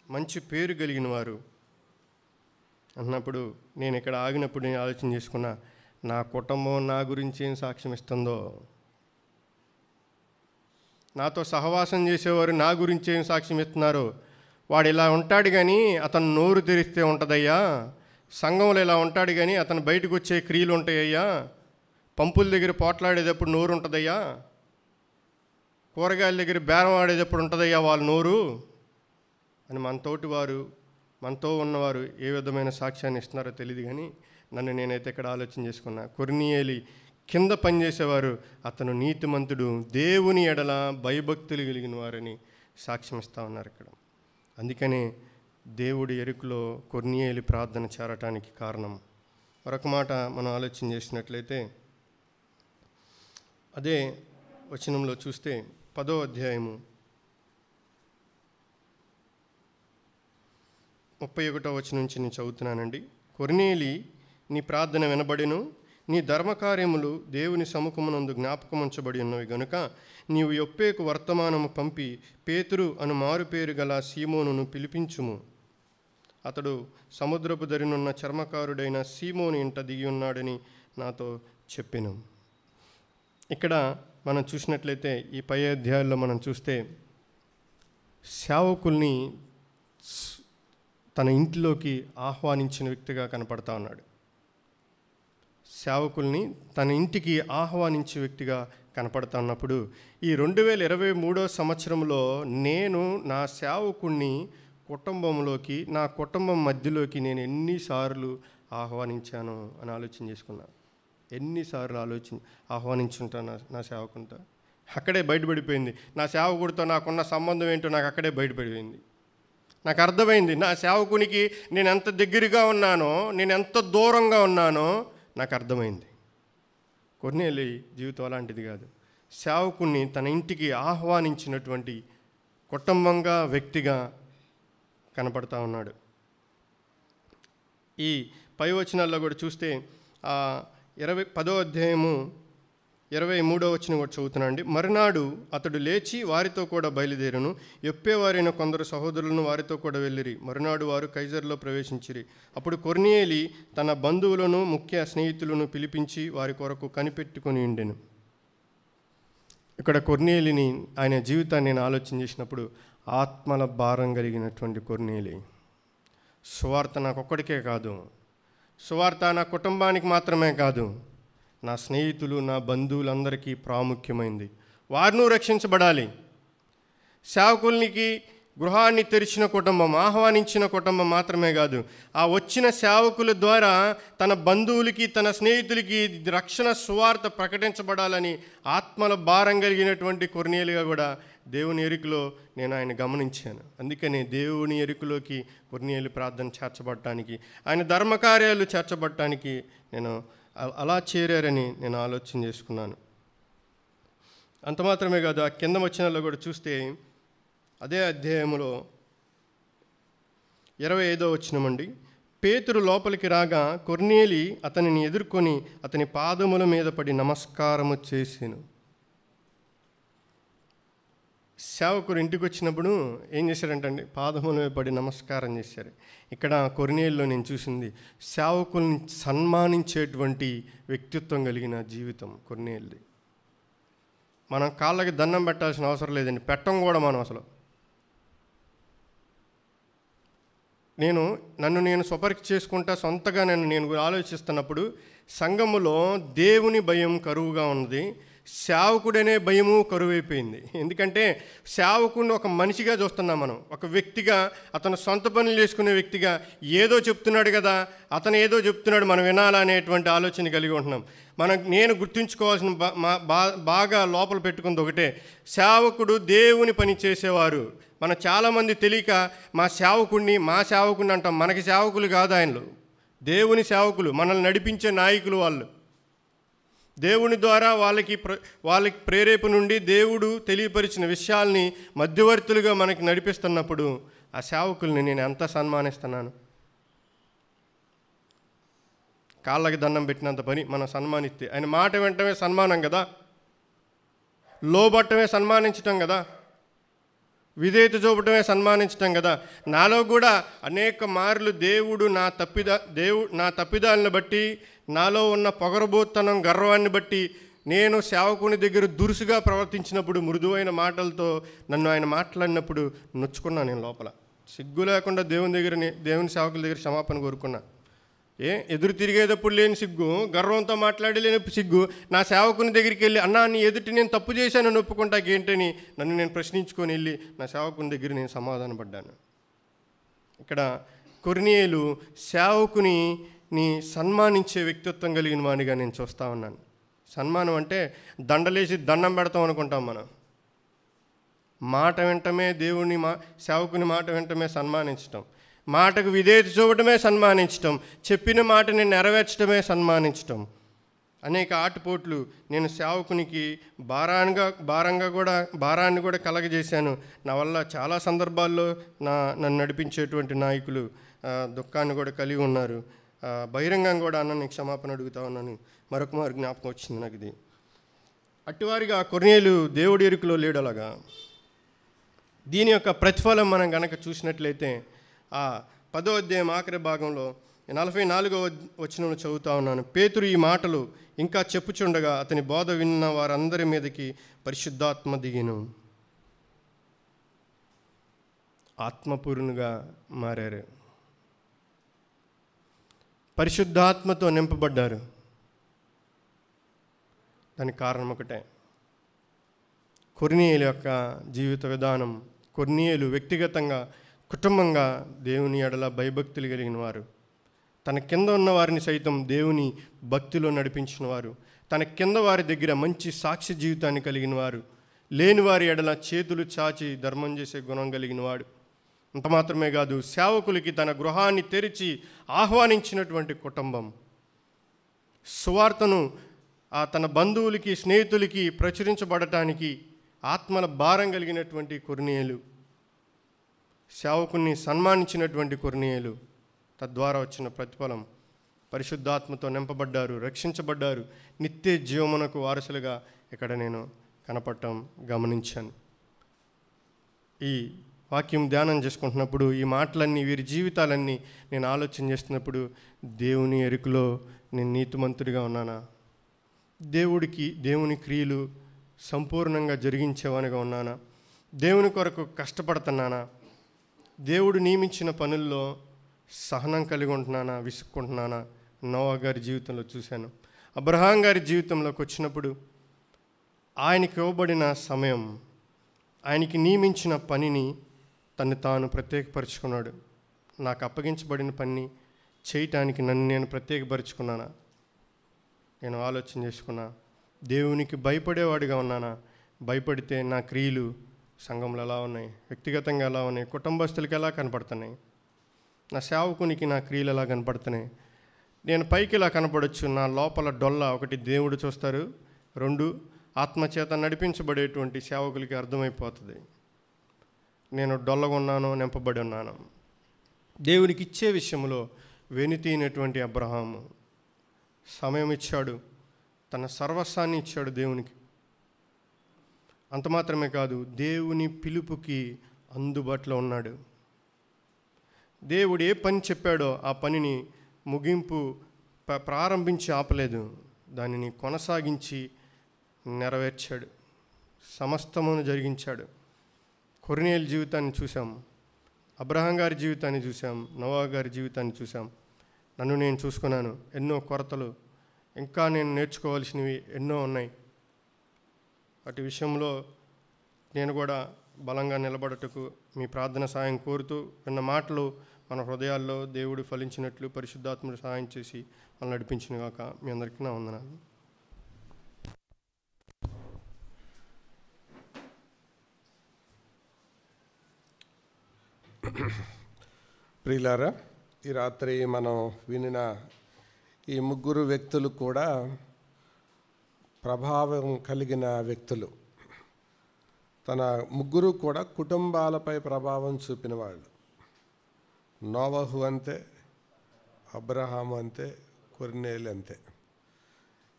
మంచి పేరు కలిగిన వారు అన్నప్పుడు నేను ఇక్కడ ఆగినప్పుడు నేను ఆలోచన చేసుకున్నా, నా కుటుంబం నా గురించి ఏం సాక్ష్యం ఇస్తుందో, నాతో సహవాసం చేసేవారు నా గురించి ఏం సాక్ష్యం ఇస్తున్నారో. వాడు ఇలా ఉంటాడు కానీ అతను నోరు తెరిస్తే ఉంటుందయ్యా, సంఘంలో ఇలా ఉంటాడు కానీ అతను బయటకు వచ్చే క్రియలు ఉంటాయ్యా, పంపుల దగ్గర పోట్లాడేటప్పుడు నోరు ఉంటుందయ్యా, కూరగాయల దగ్గర బేరం ఆడేటప్పుడు ఉంటుందయ్యా వాళ్ళ నోరు అని మనతో ఉన్నవారు ఏ విధమైన సాక్ష్యాన్ని ఇస్తున్నారో తెలియదు. కానీ నన్ను నేనైతే ఇక్కడ ఆలోచన చేసుకున్నా, కొర్నేలి కింద పనిచేసేవారు అతను నీతిమంతుడు, దేవుని ఎడల భయభక్తులు కలిగిన వారని సాక్ష్యం ఇస్తూ ఉన్నారు ఇక్కడ. అందుకనే దేవుడి ఎరుకలో కొర్నేలి ప్రార్థన చేరటానికి కారణం. మరొక మాట మనం ఆలోచన చేసినట్లయితే అదే వచనంలో చూస్తే 10వ అధ్యాయము 31వ వచనం నుంచి నేను చదువుతున్నానండి. కొర్నేలి, నీ ప్రార్థన వినబడెను, నీ ధర్మకార్యములు దేవుని సముఖమునందు జ్ఞాపకం ఉంచబడి ఉన్నవి గనుక నీవు యొప్పేకు వర్తమానము పంపి పేతురు అను మారుపేరు గల సీమోనును పిలిపించుము. అతడు సముద్రపు దరినున్న చర్మకారుడైన సీమోను ఇంట దిగి ఉన్నాడని నాతో చెప్పెను. ఇక్కడ మనం చూసినట్లయితే ఈ పై అధ్యాయాల్లో మనం చూస్తే సేవకుల్ని తన ఇంటిలోకి ఆహ్వానించిన వ్యక్తిగా కనపడతా ఉన్నాడు. సేవకుల్ని తన ఇంటికి ఆహ్వానించే వ్యక్తిగా కనపడతా ఉన్నప్పుడు ఈ 2023వ సంవత్సరంలో నేను నా సేవకుణ్ణి కుటుంబంలోకి, నా కుటుంబం మధ్యలోకి నేను ఎన్నిసార్లు ఆహ్వానించాను అని ఆలోచన చేసుకున్నాను. ఎన్నిసార్లు ఆహ్వానించుంటాను నా సేవకునితో. అక్కడే బయటపడిపోయింది నా సేవకుడితో నాకున్న సంబంధం ఏంటో. నాకు అక్కడే బయటపడిపోయింది. నాకు అర్థమైంది నా సేవకునికి నేను ఎంత దగ్గరగా ఉన్నానో, నేను ఎంత దూరంగా ఉన్నానో నాకు అర్థమైంది. కొర్నేలి జీవితం అలాంటిది కాదు. సేవకుణ్ణి తన ఇంటికి ఆహ్వానించినటువంటి కుటుంబంగా, వ్యక్తిగా కనపడతా ఉన్నాడు. ఈ పై వచనాల్లో కూడా చూస్తే 10వ అధ్యాయము 23వ వచనం కూడా చదువుతున్నాండి. మరునాడు అతడు లేచి వారితో కూడా బయలుదేరను. యొప్పేవారైన కొందరు సహోదరులను వారితో కూడా వెళ్ళిరి. మరునాడు వారు కైజర్లో ప్రవేశించిరి. అప్పుడు కొర్నేలి తన బంధువులను, ముఖ్య స్నేహితులను పిలిపించి వారి కొరకు కనిపెట్టుకొని ఉండెను. ఇక్కడ కొర్నేలిని, ఆయన జీవితాన్ని నేను ఆలోచన చేసినప్పుడు ఆత్మల భారం కలిగినటువంటి కొర్నేలి. సువార్త నాకొక్కడికే కాదు, సువార్త నా కుటుంబానికి మాత్రమే కాదు, నా స్నేహితులు, నా బంధువులందరికీ ప్రాముఖ్యమైంది. వారిని రక్షించబడాలి. సేవకులకి గృహాన్ని తెరిచిన కుటుంబం, ఆహ్వానించిన కుటుంబం మాత్రమే కాదు, ఆ వచ్చిన సేవకుల ద్వారా తన బంధువులకి, తన స్నేహితులకి రక్షణ సువార్త ప్రకటించబడాలని ఆత్మల భారం కలిగినటువంటి కొర్నేలిగా కూడా దేవుని ఎరుకలో నేను ఆయన గమనించాను. అందుకని దేవుని ఎరుకలోకి కొర్నేలి ప్రార్థన చేర్చబడటానికి, ఆయన ధర్మకార్యాలు చేర్చబడటానికి నేను అలా చేరారని నేను ఆలోచన చేసుకున్నాను. అంత మాత్రమే కాదు, ఆ కింద వచనాల్లో కూడా చూస్తే అదే అధ్యాయంలో 25వ వచనమండి. పేతురు లోపలికి రాగా కొర్నేలి అతనిని ఎదుర్కొని అతని పాదముల మీద పడి నమస్కారము చేసెను. సేవకుడు ఇంటికి వచ్చినప్పుడు ఏం చేశారంటండి? పాదముల మీద పడి నమస్కారం చేశారు. ఇక్కడ కొర్నేలిలో నేను చూసింది సేవకుల్ని సన్మానించేటువంటి వ్యక్తిత్వం కలిగిన జీవితం కొర్నేలిది. మనం కాళ్ళకి దండం పెట్టాల్సిన అవసరం లేదండి, పెట్టం కూడా మనం అసలు. నన్ను నేను స్వపరీక్ష చేసుకుంటా, సొంతగా నేను ఆలోచిస్తున్నప్పుడు సంఘములో దేవుని భయం కరువుగా ఉన్నది, సేవకుడనే భయము కరువైపోయింది. ఎందుకంటే సేవకుడిని ఒక మనిషిగా చూస్తున్నాం మనం, ఒక వ్యక్తిగా, అతను సొంత పనులు చేసుకునే వ్యక్తిగా. ఏదో చెప్తున్నాడు కదా, అతను ఏదో చెప్తున్నాడు, మనం వినాలా అనేటువంటి ఆలోచన కలిగి ఉంటున్నాం. నేను గుర్తుంచుకోవాల్సిన బాగా లోపల పెట్టుకుంది ఒకటే, సేవకుడు దేవుని పని చేసేవారు. మనం చాలామంది తెలియక మా సేవకుడిని అంటాం. మనకి సేవకులు కాదు ఆయనలు, దేవుని సేవకులు, మనల్ని నడిపించే నాయకులు వాళ్ళు. దేవుని ద్వారా వాళ్ళకి ప్రేరేపణ నుండి దేవుడు తెలియపరిచిన విషయాల్ని మధ్యవర్తులుగా మనకి నడిపిస్తున్నప్పుడు ఆ సేవకుల్ని నేను ఎంత సన్మానిస్తున్నాను. కాళ్ళకి దండం పెట్టినంత పని మనం సన్మానిస్తే. ఆయన మాట వినటమే సన్మానం కదా, లోబట్టమే సన్మానించటం కదా, విధేయత చూపటమే సన్మానించటం కదా. నాలో కూడా అనేక మార్లు దేవుడు నా తప్పిదాలను బట్టి, నాలో ఉన్న పొగరబోత్తనం గర్వాన్ని బట్టి, నేను సేవకుని దగ్గర దురుసుగా ప్రవర్తించినప్పుడు, మృదువైన మాటలతో నన్ను ఆయన మాట్లాడినప్పుడు నొచ్చుకున్నా. నేను లోపల సిగ్గు లేకుండా దేవుని సేవకుల దగ్గర క్షమాపణ కోరుకున్నా. ఎదురు తిరిగేటప్పుడు లేని సిగ్గు, గర్వంతో మాట్లాడి లేని సిగ్గు, నా సేవకుని దగ్గరికి వెళ్ళి అన్నా నీ ఎదుటి నేను తప్పు చేశాను ఒప్పుకుంటాకి ఏంటని నన్ను నేను ప్రశ్నించుకొని వెళ్ళి నా సేవకుని దగ్గర నేను సమాధానపడ్డాను. ఇక్కడ కొర్నేలు సేవకుని సన్మానించే వ్యక్తిత్వం కలిగిన వాడిగా నేను చూస్తూ ఉన్నాను. సన్మానం అంటే దండలేసి దండం పెడతాం అనుకుంటాం మనం. మాట వెంటనే సేవకుని మాట వెంటనే సన్మానించటం, మాటకు విధేయత చూపటమే సన్మానించటం, చెప్పిన మాటని నెరవేర్చడమే సన్మానించటం. అనేక ఆటుపోట్లు నేను సేవకునికి భారాన్ని కూడా కలగజేశాను. నా వల్ల చాలా సందర్భాల్లో నన్ను నడిపించేటువంటి నాయకులు దుఃఖాన్ని కూడా కలిగి ఉన్నారు. బహిరంగంగా కూడా అన్న నీకు క్షమాపణ అడుగుతా ఉన్నాను. మరొక మారు జ్ఞాపకం వచ్చింది నాకు ఇది. అట్టివారిగా కొర్నేలు దేవుడి ఎరుకలో లేడు. అలాగా దీని యొక్క ప్రతిఫలం మనం గనక చూసినట్లయితే ఆ 10వ అధ్యాయం ఆఖరి భాగంలో 44వ వచనంలో చదువుతా ఉన్నాను. పేతురు ఈ మాటలు ఇంకా చెప్పుచుండగా అతని బోధ విన్న వారందరి మీదకి పరిశుద్ధాత్మ దిగిను. ఆత్మపూర్ణుగా మారారు, పరిశుద్ధాత్మతో నింపబడ్డారు. దానికి కారణం ఒకటే, కొర్నేలు యొక్క జీవిత విధానం. కొర్నేలు వ్యక్తిగతంగా, కుటుంబంగా దేవుని ఎడల భయభక్తులు కలిగిన వారు. తన కింద ఉన్న వారిని సైతం దేవుని భక్తిలో నడిపించిన వారు. తన కింద వారి దగ్గర మంచి సాక్ష్య జీవితాన్ని కలిగిన వారు. లేని వారి ఎడల చేతులు చాచి ధర్మం చేసే గుణం కలిగిన వాడు. అంత మాత్రమే కాదు, సేవకులకి తన గృహాన్ని తెరిచి ఆహ్వానించినటువంటి కుటుంబం. సువార్తను తన బంధువులకి, స్నేహితులకి ప్రచురించబడటానికి ఆత్మల భారం కలిగినటువంటి కొర్నేలు, సేవకుని సన్మానించినటువంటి కొర్నేలు. తద్వారా వచ్చిన ప్రతిఫలం పరిశుద్ధాత్మతో నింపబడ్డారు, రక్షించబడ్డారు, నిత్య జీవమునకు వారసులుగా ఇక్కడ నేను కనపడటం గమనించాను. ఈ వాక్యం ధ్యానం చేసుకుంటున్నప్పుడు, ఈ మాటలన్నీ, వీరి జీవితాలన్నీ నేను ఆలోచన చేస్తున్నప్పుడు, దేవుని ఎరుకలో నేను నీతిమంతుడిగా ఉన్నానా? దేవుని క్రియలు సంపూర్ణంగా జరిగించేవానిగా ఉన్నానా? దేవుని కొరకు కష్టపడుతున్నానా? దేవుడు నియమించిన పనుల్లో సహనం కలిగి ఉంటున్నానా, విసుక్కుంటున్నానా? నోవా గారి జీవితంలో చూశాను. అబ్రహాం గారి జీవితంలోకి వచ్చినప్పుడు ఆయనకి ఇవ్వబడిన సమయం, ఆయనకి నియమించిన పనిని తను తాను ప్రత్యేకపరుచుకున్నాడు. నాకు అప్పగించబడిన పని చేయటానికి నన్ను నేను ప్రత్యేకపరుచుకున్నానా? నేను ఆలోచన చేసుకున్నా. దేవునికి భయపడేవాడిగా ఉన్నానా? భయపడితే నా క్రియలు సంఘంలో ఎలా ఉన్నాయి, వ్యక్తిగతంగా ఎలా ఉన్నాయి, కుటుంబస్తులకి ఎలా కనపడుతున్నాయి, నా సేవకునికి నా క్రియలు ఎలా కనపడుతున్నాయి? నేను పైకి ఇలా కనపడవచ్చు, నా లోపల డొల్ల ఒకటి దేవుడు చూస్తారు, 2 ఆత్మచేత నడిపించబడేటువంటి సేవకులకి అర్థమైపోతుంది. నేను డొల్లగా ఉన్నానో, నింపబడి ఉన్నాను. దేవునికి ఇచ్చే విషయంలో వెనుతీనటువంటి అబ్రహాము సమయం ఇచ్చాడు, తన సర్వస్వాన్ని ఇచ్చాడు దేవునికి. అంత మాత్రమే కాదు, దేవుని పిలుపుకి అందుబాటులో ఉన్నాడు. దేవుడు ఏ పని చెప్పాడో ఆ పనిని ప్రారంభించి ఆపలేదు, దానిని కొనసాగించి నెరవేర్చాడు, సమస్తమును జరిగించాడు. కొర్నేలు జీవితాన్ని చూసాం, అబ్రహాం గారి జీవితాన్ని చూసాం, నోవా గారి జీవితాన్ని చూసాం. నన్ను నేను చూసుకున్నాను. ఎన్నో కొరతలు, ఇంకా నేను నేర్చుకోవాల్సినవి ఎన్నో ఉన్నాయి. వాటి విషయంలో నేను కూడా బలంగా నిలబడటకు మీ ప్రార్థన సాయం కోరుతూ, విన్న మాటలు మన హృదయాల్లో దేవుడు ఫలించినట్లు పరిశుద్ధాత్ముడు సహాయం చేసి మనం నడిపించిన గాక. మీ అందరికీ నా వందనాలు. ప్రియులారా, ఈ రాత్రి మనం వినిన ఈ 3 వ్యక్తులు కూడా ప్రభావం కలిగిన వ్యక్తులు. తన 3 కూడా కుటుంబాలపై ప్రభావం చూపిన వాళ్ళు. నోవహు అంతే, అబ్రహాము అంతే, కొర్నేలి అంతే.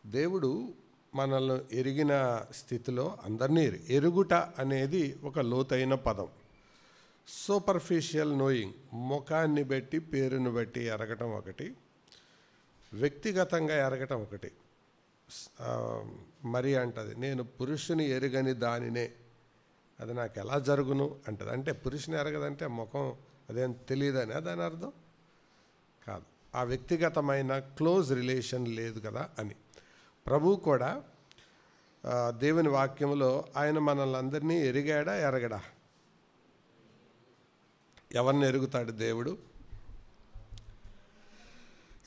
దేవుడు మనల్ని ఎరిగిన స్థితిలో అందరినీ ఎరుగుట అనేది ఒక లోతైన పదం. సూపర్ఫిషియల్ నోయింగ్, ముఖాన్ని బట్టి పేరును బట్టి ఎరగటం ఒకటి, వ్యక్తిగతంగా ఎరగటం ఒకటి. మరి అంటది, నేను పురుషుని ఎరుగని దానినే, అది నాకు ఎలా జరుగును అంటది. అంటే పురుషుని ఎరగదంటే ముఖం అదేం తెలియదని దాని అర్థం కాదు. ఆ వ్యక్తిగతమైన క్లోజ్ రిలేషన్ లేదు కదా అని. ప్రభు కూడా దేవుని వాక్యంలో ఆయన మనల్ని అందరినీ ఎరిగాడా ఎరగడా? ఎవరిని ఎరుగుతాడు దేవుడు?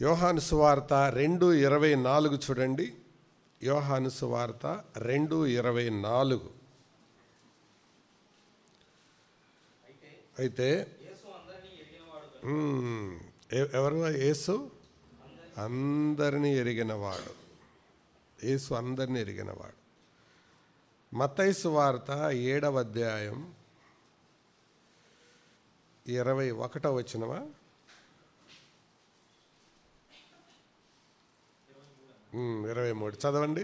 యోహాను సువార్త 2:24 చూడండి. యోహాను సువార్త 2:24. అయితే ఎవరు? యేసు అందరినీ ఎరిగినవాడు. యేసు అందరినీ ఎరిగినవాడు. మత్తయి సువార్త 7వ అధ్యాయం 21వ వచనమా 23 చదవండి.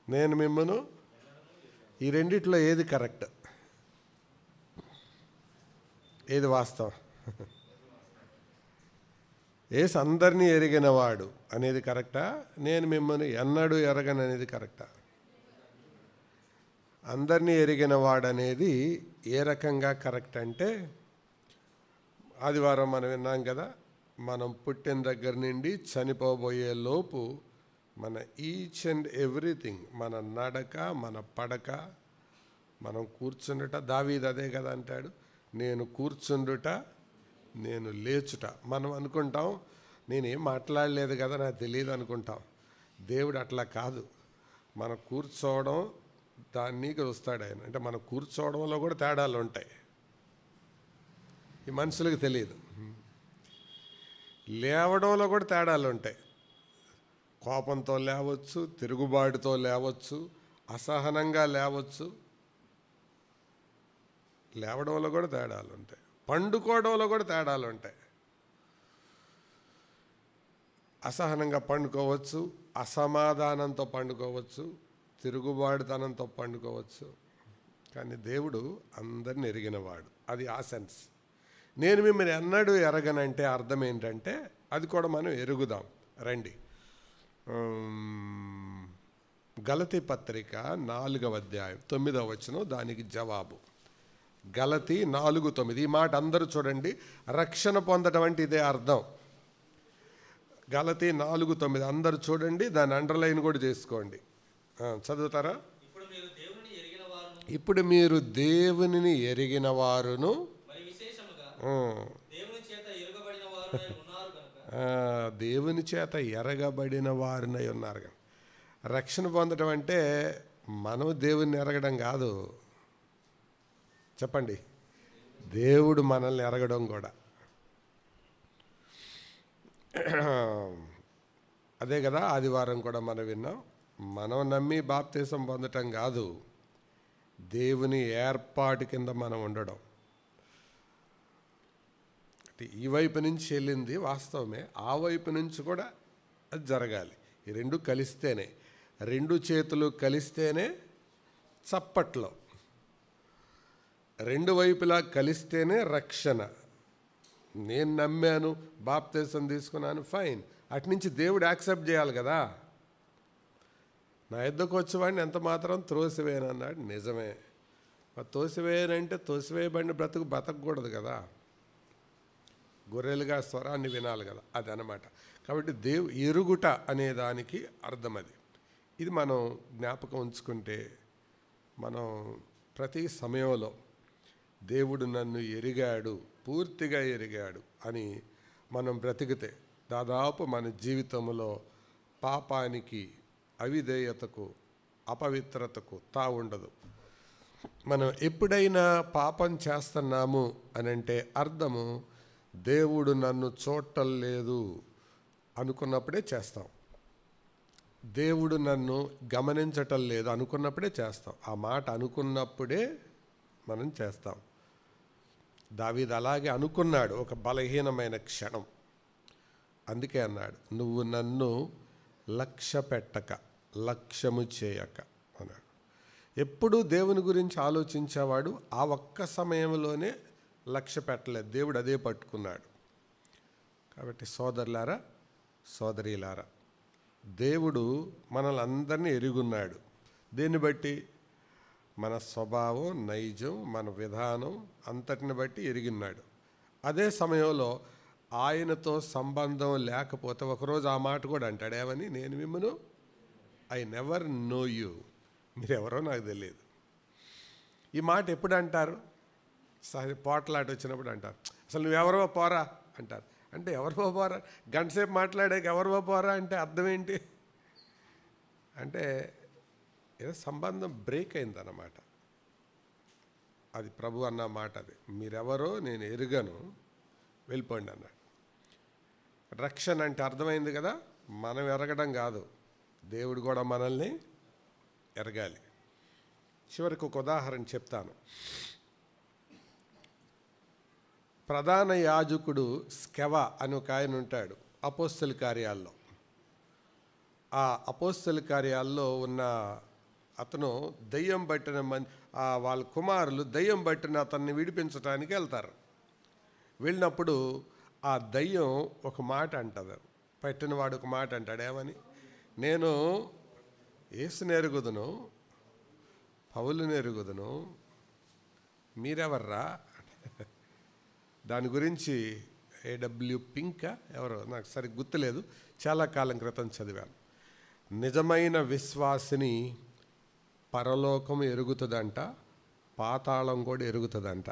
నేను మిమ్మను, ఈ రెండిట్లో ఏది కరెక్ట్, ఏది వాస్తవం? యేసు అందరినీ ఎరిగినవాడు అనేది కరెక్టా? నేను మిమ్మల్ని ఎన్నడూ ఎరగను అనేది కరెక్టా? అందరినీ ఎరిగినవాడు అనేది ఏ రకంగా కరెక్ట్ అంటే, ఆదివారం మనం విన్నాం కదా, మనం పుట్టిన దగ్గర నుండి చనిపోబోయే లోపు మన ఈచ్ అండ్ ఎవ్రీథింగ్, మన నడక, మన పడక, మనం కూర్చుండుట, దావీదు అదే కదా అంటాడు, నేను కూర్చుండుట, నేను లేచుట. మనం అనుకుంటాం నేనేం మాట్లాడలేదు కదా నాకు తెలియదు అనుకుంటాం. దేవుడు అట్లా కాదు. మనం కూర్చోవడం దాన్ని చూస్తాడు ఆయన. అంటే మనం కూర్చోవడంలో కూడా తేడాలు ఉంటాయి, ఈ మనుషులకు తెలియదు. లేవడంలో కూడా తేడాలు ఉంటాయి. కోపంతో లేవచ్చు, తిరుగుబాటుతో లేవచ్చు, అసహనంగా లేవచ్చు. లేవడంలో కూడా తేడాలు ఉంటాయి. పండుకోవడంలో కూడా తేడాలు ఉంటాయి. అసహనంగా పండుకోవచ్చు, అసమాధానంతో పండుకోవచ్చు, తిరుగుబాటుతనంతో పండుకోవచ్చు. కానీ దేవుడు అందరిని ఎరిగినవాడు. అది ఆ సెన్స్. నేను మిమ్మల్ని ఎన్నడూ ఎరగనంటే అర్థం ఏంటంటే, అది కూడా మనం ఎరుగుదాం రండి. గలతీ పత్రిక 4వ అధ్యాయం 9వ వచనం దానికి జవాబు. గలతీ 4:9. ఈ మాట అందరూ చూడండి. రక్షణ పొందడం అంటే ఇదే అర్థం. గలతీ 4:9 అందరూ చూడండి, దాన్ని అండర్లైన్ కూడా చేసుకోండి. చదువుతారా? ఇప్పుడు మీరు దేవునిని ఎరిగిన వారును, దేవుని చేత ఎరగబడిన వారునై ఉన్నారు. రక్షణ పొందడం అంటే మనం దేవుని ఎరగడం కాదు, చెప్పండి, దేవుడు మనల్ని ఎరగడం కూడా. అదే కదా ఆదివారం కూడా మనం విన్నాం. మనం నమ్మి బాప్తీసం పొందటం కాదు, దేవుని ఏర్పాటు కింద మనం ఉండడం. ఈ వైపు నుంచి వెళ్ళింది వాస్తవమే, ఆ వైపు నుంచి కూడా అది జరగాలి. ఈ రెండు కలిస్తేనే, రెండు చేతులు కలిస్తేనే చప్పట్లో, రెండు వైపులా కలిస్తేనే రక్షణ. నేను నమ్మాను, బాప్తీసం తీసుకున్నాను, ఫైన్. అట్నుంచి దేవుడు యాక్సెప్ట్ చేయాలి కదా. నా ఎద్దకు వచ్చేవాడిని ఎంత మాత్రం త్రోసివేయనన్నాడు. నిజమే, తోసివేయనంటే తోసివేయబడిన బతకూడదు కదా, గొర్రెలుగా స్వరాన్ని వినాలి కదా, అది అన్నమాట. కాబట్టి ఎరుగుట అనే దానికి అర్థం అది. ఇది మనం జ్ఞాపకం ఉంచుకుంటే, మనం ప్రతి సమయంలో దేవుడు నన్ను ఎరిగాడు, పూర్తిగా ఎరిగాడు అని మనం బ్రతికితే దాదాపు మన జీవితంలో పాపానికి, అవిధేయతకు, అపవిత్రతకు తావుండదు. మనం ఎప్పుడైనా పాపం చేస్తున్నాము అని అంటే అర్థము దేవుడు నన్ను చూడటం లేదు అనుకున్నప్పుడే చేస్తాం, దేవుడు నన్ను గమనించటం లేదు అనుకున్నప్పుడే చేస్తాం. ఆ మాట అనుకున్నప్పుడే మనం చేస్తాం. దావీదు అలాగే అనుకున్నాడు ఒక బలహీనమైన క్షణం. అందుకే అన్నాడు, నువ్వు నన్ను లక్ష్య పెట్టక, లక్ష్యము చేయక అన్నాడు. ఎప్పుడూ దేవుని గురించి ఆలోచించేవాడు ఆ ఒక్క సమయంలోనే లక్ష్య పెట్టలేదు, దేవుడు అదే పట్టుకున్నాడు. కాబట్టి సోదరులారా, సోదరీలారా, దేవుడు మనల్ని అందరినీ ఎరుగున్నాడు. దేన్ని బట్టి? మన స్వభావం, నైజం, మన విధానం అంతటిని బట్టి ఎరిగిన్నాడు. అదే సమయంలో ఆయనతో సంబంధం లేకపోతే ఒకరోజు ఆ మాట కూడా అంటాడు, ఏమని? నేను మిమ్మను ఐ నెవర్ నో యూ, మీరెవరో నాకు తెలియదు. ఈ మాట ఎప్పుడు అంటారు? పోట్లాట వచ్చినప్పుడు అంటారు, అసలు నువ్వెవరో పోరా అంటారు. అంటే ఎవరో పోరా, గంటసేపు మాట్లాడాక ఎవరో పోరా అంటే అర్థం ఏంటి? అంటే ఏదో సంబంధం బ్రేక్ అయిందన్నమాట. అది ప్రభు అన్న మాట, అది మీరెవరో నేను ఎరుగను, వెళ్ళిపోండి అన్నాడు. రక్షణ అంటే అర్థమైంది కదా, మనం ఎరగడం కాదు, దేవుడు కూడా మనల్ని ఎరగాలి. చివరికి ఒక ఉదాహరణ చెప్తాను. ప్రధాన యాజకుడు స్కెవ అని ఒక ఆయన ఉంటాడు అపోస్తల కార్యాల్లో. ఆ అపోస్తల కార్యాల్లో ఉన్న అతను దయ్యం పట్టిన వాళ్ళ కుమారులు దయ్యం పట్టిన అతన్ని విడిపించడానికి వెళ్తారు. వెళ్ళినప్పుడు ఆ దయ్యం ఒక మాట అంటుంది, పట్టినవాడు ఒక మాట అంటాడు, ఏమని? నేను యేసుని ఎరుగుదును, పౌలుని ఎరుగుదును, మీరెవర్రా? దాని గురించి ఏడబ్ల్యూ పింకా ఎవరో నాకు సరిగ్గా గుర్తులేదు, చాలా కాలం క్రితం చదివాను. నిజమైన విశ్వాసిని పరలోకం ఎరుగుతుందంట, పాతాళం కూడా ఎరుగుతుందంట.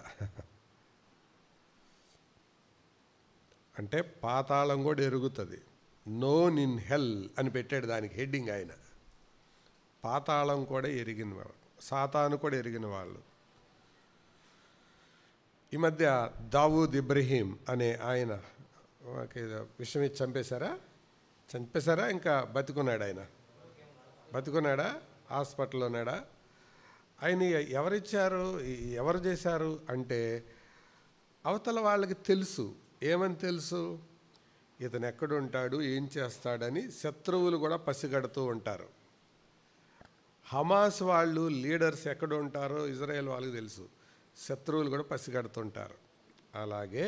అంటే పాతాళం కూడా ఎరుగుతుంది. నోన్ ఇన్ హెల్ అని పెట్టాడు దానికి హెడ్డింగ్ ఆయన. పాతాళం కూడా ఎరిగిన వాళ్ళు, సాతాను కూడా ఎరిగిన వాళ్ళు. ఈ మధ్య దావూద్ ఇబ్రహీం అనే ఆయన విషయం ఇచ్చి చంపేశారా ఇంకా బతికున్నాడు? ఆయన బతికున్నాడా? హాస్పిటల్లో ఉన్నాడా? ఆయన ఎవరిచ్చారు, ఎవరు చేశారు అంటే అవతల వాళ్ళకి తెలుసు. ఏమని తెలుసు? ఇతను ఎక్కడుంటాడు, ఏం చేస్తాడని శత్రువులు కూడా పసిగడుతూ ఉంటారు. హమాస్ వాళ్ళు లీడర్స్ ఎక్కడ ఉంటారో ఇజ్రాయెల్ వాళ్ళకి తెలుసు, శత్రువులు కూడా పసిగడుతుంటారు. అలాగే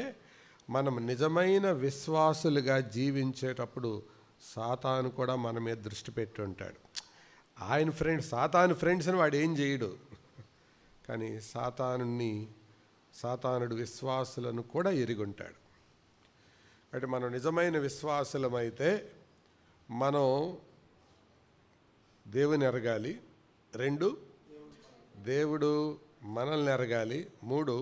మనం నిజమైన విశ్వాసులుగా జీవించేటప్పుడు సాతాను కూడా మన మీద దృష్టి పెట్టి ఉంటాడు. ఆయన సాతాను ఫ్రెండ్స్ అని వాడు ఏం చేయడు, కానీ సాతానుడు విశ్వాసులను కూడా ఎరుగుంటాడు. అంటే మనం నిజమైన విశ్వాసులమైతే మనం దేవుని ఎరగాలి. 2, దేవుడు మనల్ని ఎరగాలి. 3,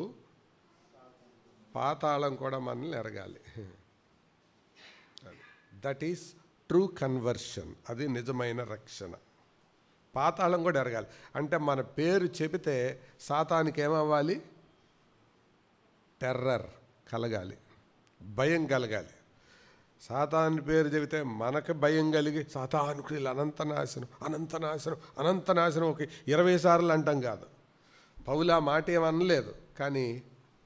పాతాళం కూడా మనల్ని ఎరగాలి. That is true conversion. అది నిజమైన రక్షణ. పాతాళం కూడా ఎరగాలి. అంటే మన పేరు చెబితే సాతానికి ఏమవ్వాలి? టెర్రర్ కలగాలి, భయం కలగాలి. సాతాను పేరు చెబితే మనకు భయం కలిగి సాతానుకు అనంత నాశనం ఒక 20 సార్లు అంటాం కాదు. పౌలు ఆ మాట ఏమనలేదు, కానీ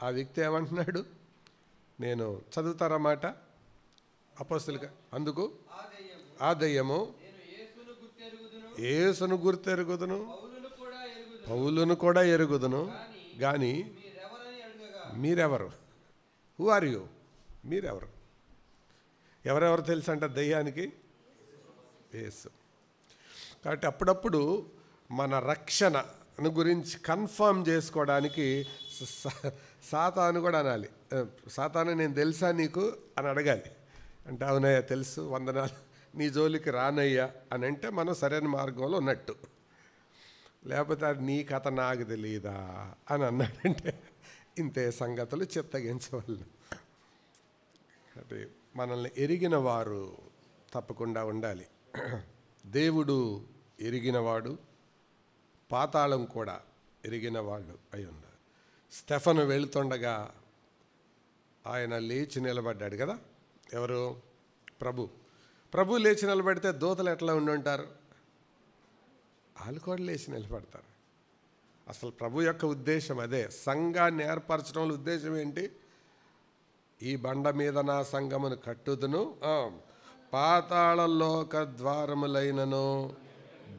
ఆ వ్యక్తి ఏమంటున్నాడు? నేను చదువుతారా మాట అపోస్తలుగా, అందుకు ఆ దయ్యము యేసును గుర్తెరుగుదును, పౌలును కూడా ఎరుగుదును, కానీ మీరెవరు? Who are you? మీరెవరు? ఎవరెవరు తెలుసు అంట దయ్యానికి? యేసు. కాబట్టి అప్పుడప్పుడు మన రక్షణను గురించి కన్ఫర్మ్ చేసుకోవడానికి సాతాను కూడా అనాలి. సాతాను నేను తెలుసా నీకు అని అడగాలి. అంటే అవునయ్యా తెలుసు, వందనాలు, నీ జోలికి రానయ్యా అని అంటే మనం సరైన మార్గంలో ఉన్నట్టు. లేకపోతే అది నీ కథ నాకు తెలియదా అని అన్నాడంటే ఇంతే సంగతులు చిత్తగించవల్లు. అంటే మనల్ని ఎరిగిన వారు తప్పకుండా ఉండాలి. దేవుడు ఎరిగినవాడు, పాతాళం కూడా ఎరిగినవాడు అయి ఉండాలి. స్టెఫను వెళుతుండగా ఆయన లేచి నిలబడ్డాడు కదా. ఎవరు? ప్రభు లేచి నిలబడితే దూతలు ఎట్లా ఉండి ఉంటారు? వాళ్ళు కూడా లేచి నిలబడతారు. అసలు ప్రభు యొక్క ఉద్దేశం అదే. సంఘాన్ని ఏర్పరచడంలో ఉద్దేశం ఏంటి? ఈ బండ మీద నా సంఘమును కట్టుదును, పాతాళలోక ద్వారములైనను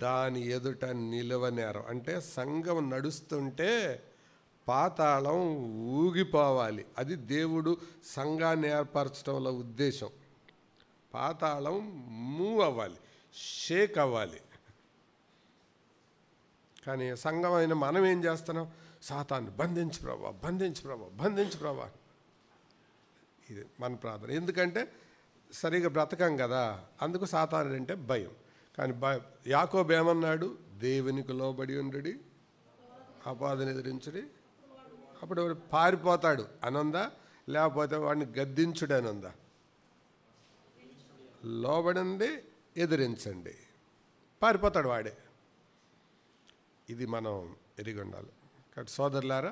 దాని ఎదుట నిలువనేరం. అంటే సంఘం నడుస్తుంటే పాతాళం ఊగిపోవాలి. అది దేవుడు సంఘాన్ని ఏర్పరచడంలో ఉద్దేశం. పాతాళం మూవ్ అవ్వాలి, షేక్ అవ్వాలి. కానీ సంఘం అయిన మనం ఏం చేస్తున్నాం? సాతాన్ని బంధించు ప్రభా, బంధించు ప్రభా, బంధించు ప్రభా. ఇది మన ప్రార్థన. ఎందుకంటే సరిగా బ్రతకం కదా, అందుకు సాతాను అంటే భయం. కానీ యాకోబు ఏమన్నాడు? దేవునికి లోబడి ఉండడి, అపాదను ఎదిరించుడి, అప్పుడు వాడు పారిపోతాడు అనుందా? లేకపోతే వాడిని గద్దించుడు అనుందా? లోబడింది, ఎదిరించండి, పారిపోతాడు వాడే. ఇది మనం ఎరిగి ఉండాలి. కాబట్టి సోదరులారా,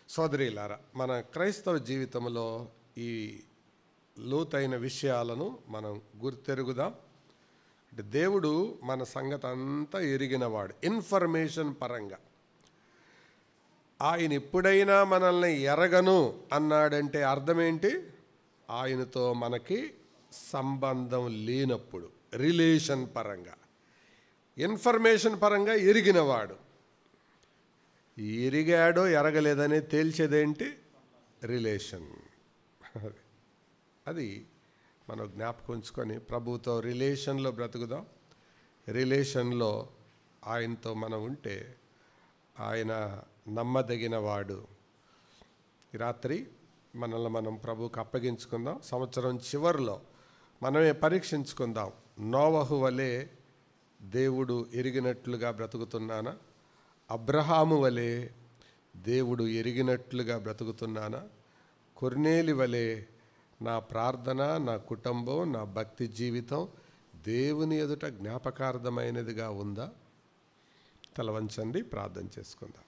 సోదరీలారా, మన క్రైస్తవ జీవితంలో ఈ లోతైన విషయాలను మనం గుర్తెరుగుదాం. అంటే దేవుడు మన సంగతి అంతా ఎరిగినవాడు. ఇన్ఫర్మేషన్ పరంగా ఆయన ఎప్పుడైనా మనల్ని ఎరగను అన్నాడంటే అర్థం ఏంటి? ఆయనతో మనకి సంబంధం లేనప్పుడు. రిలేషన్ పరంగా, ఇన్ఫర్మేషన్ పరంగా ఎరిగినవాడు. ఎరిగాడో ఎరగలేదనే తేల్చేదేంటి? రిలేషన్. అది మనం జ్ఞాపకం ఉంచుకొని ప్రభువుతో రిలేషన్లో బ్రతుకుదాం. రిలేషన్లో ఆయనతో మనం ఉంటే ఆయన నమ్మదగిన వాడు. ఈ రాత్రి మనల్ని మనం ప్రభువుకి అప్పగించుకుందాం. సంవత్సరం చివరిలో మనమే పరీక్షించుకుందాం. నోవహు వలె దేవుడు ఎరిగినట్లుగా బ్రతుకుతున్నానా? అబ్రహాము వలె దేవుడు ఎరిగినట్లుగా బ్రతుకుతున్నానా? కొర్నేలి వలె నా ప్రార్థన, నా కుటుంబం, నా భక్తి జీవితం దేవుని ఎదుట జ్ఞాపకార్థమైనదిగా ఉందా? తల వంచండి, ప్రార్థన చేసుకుందాం.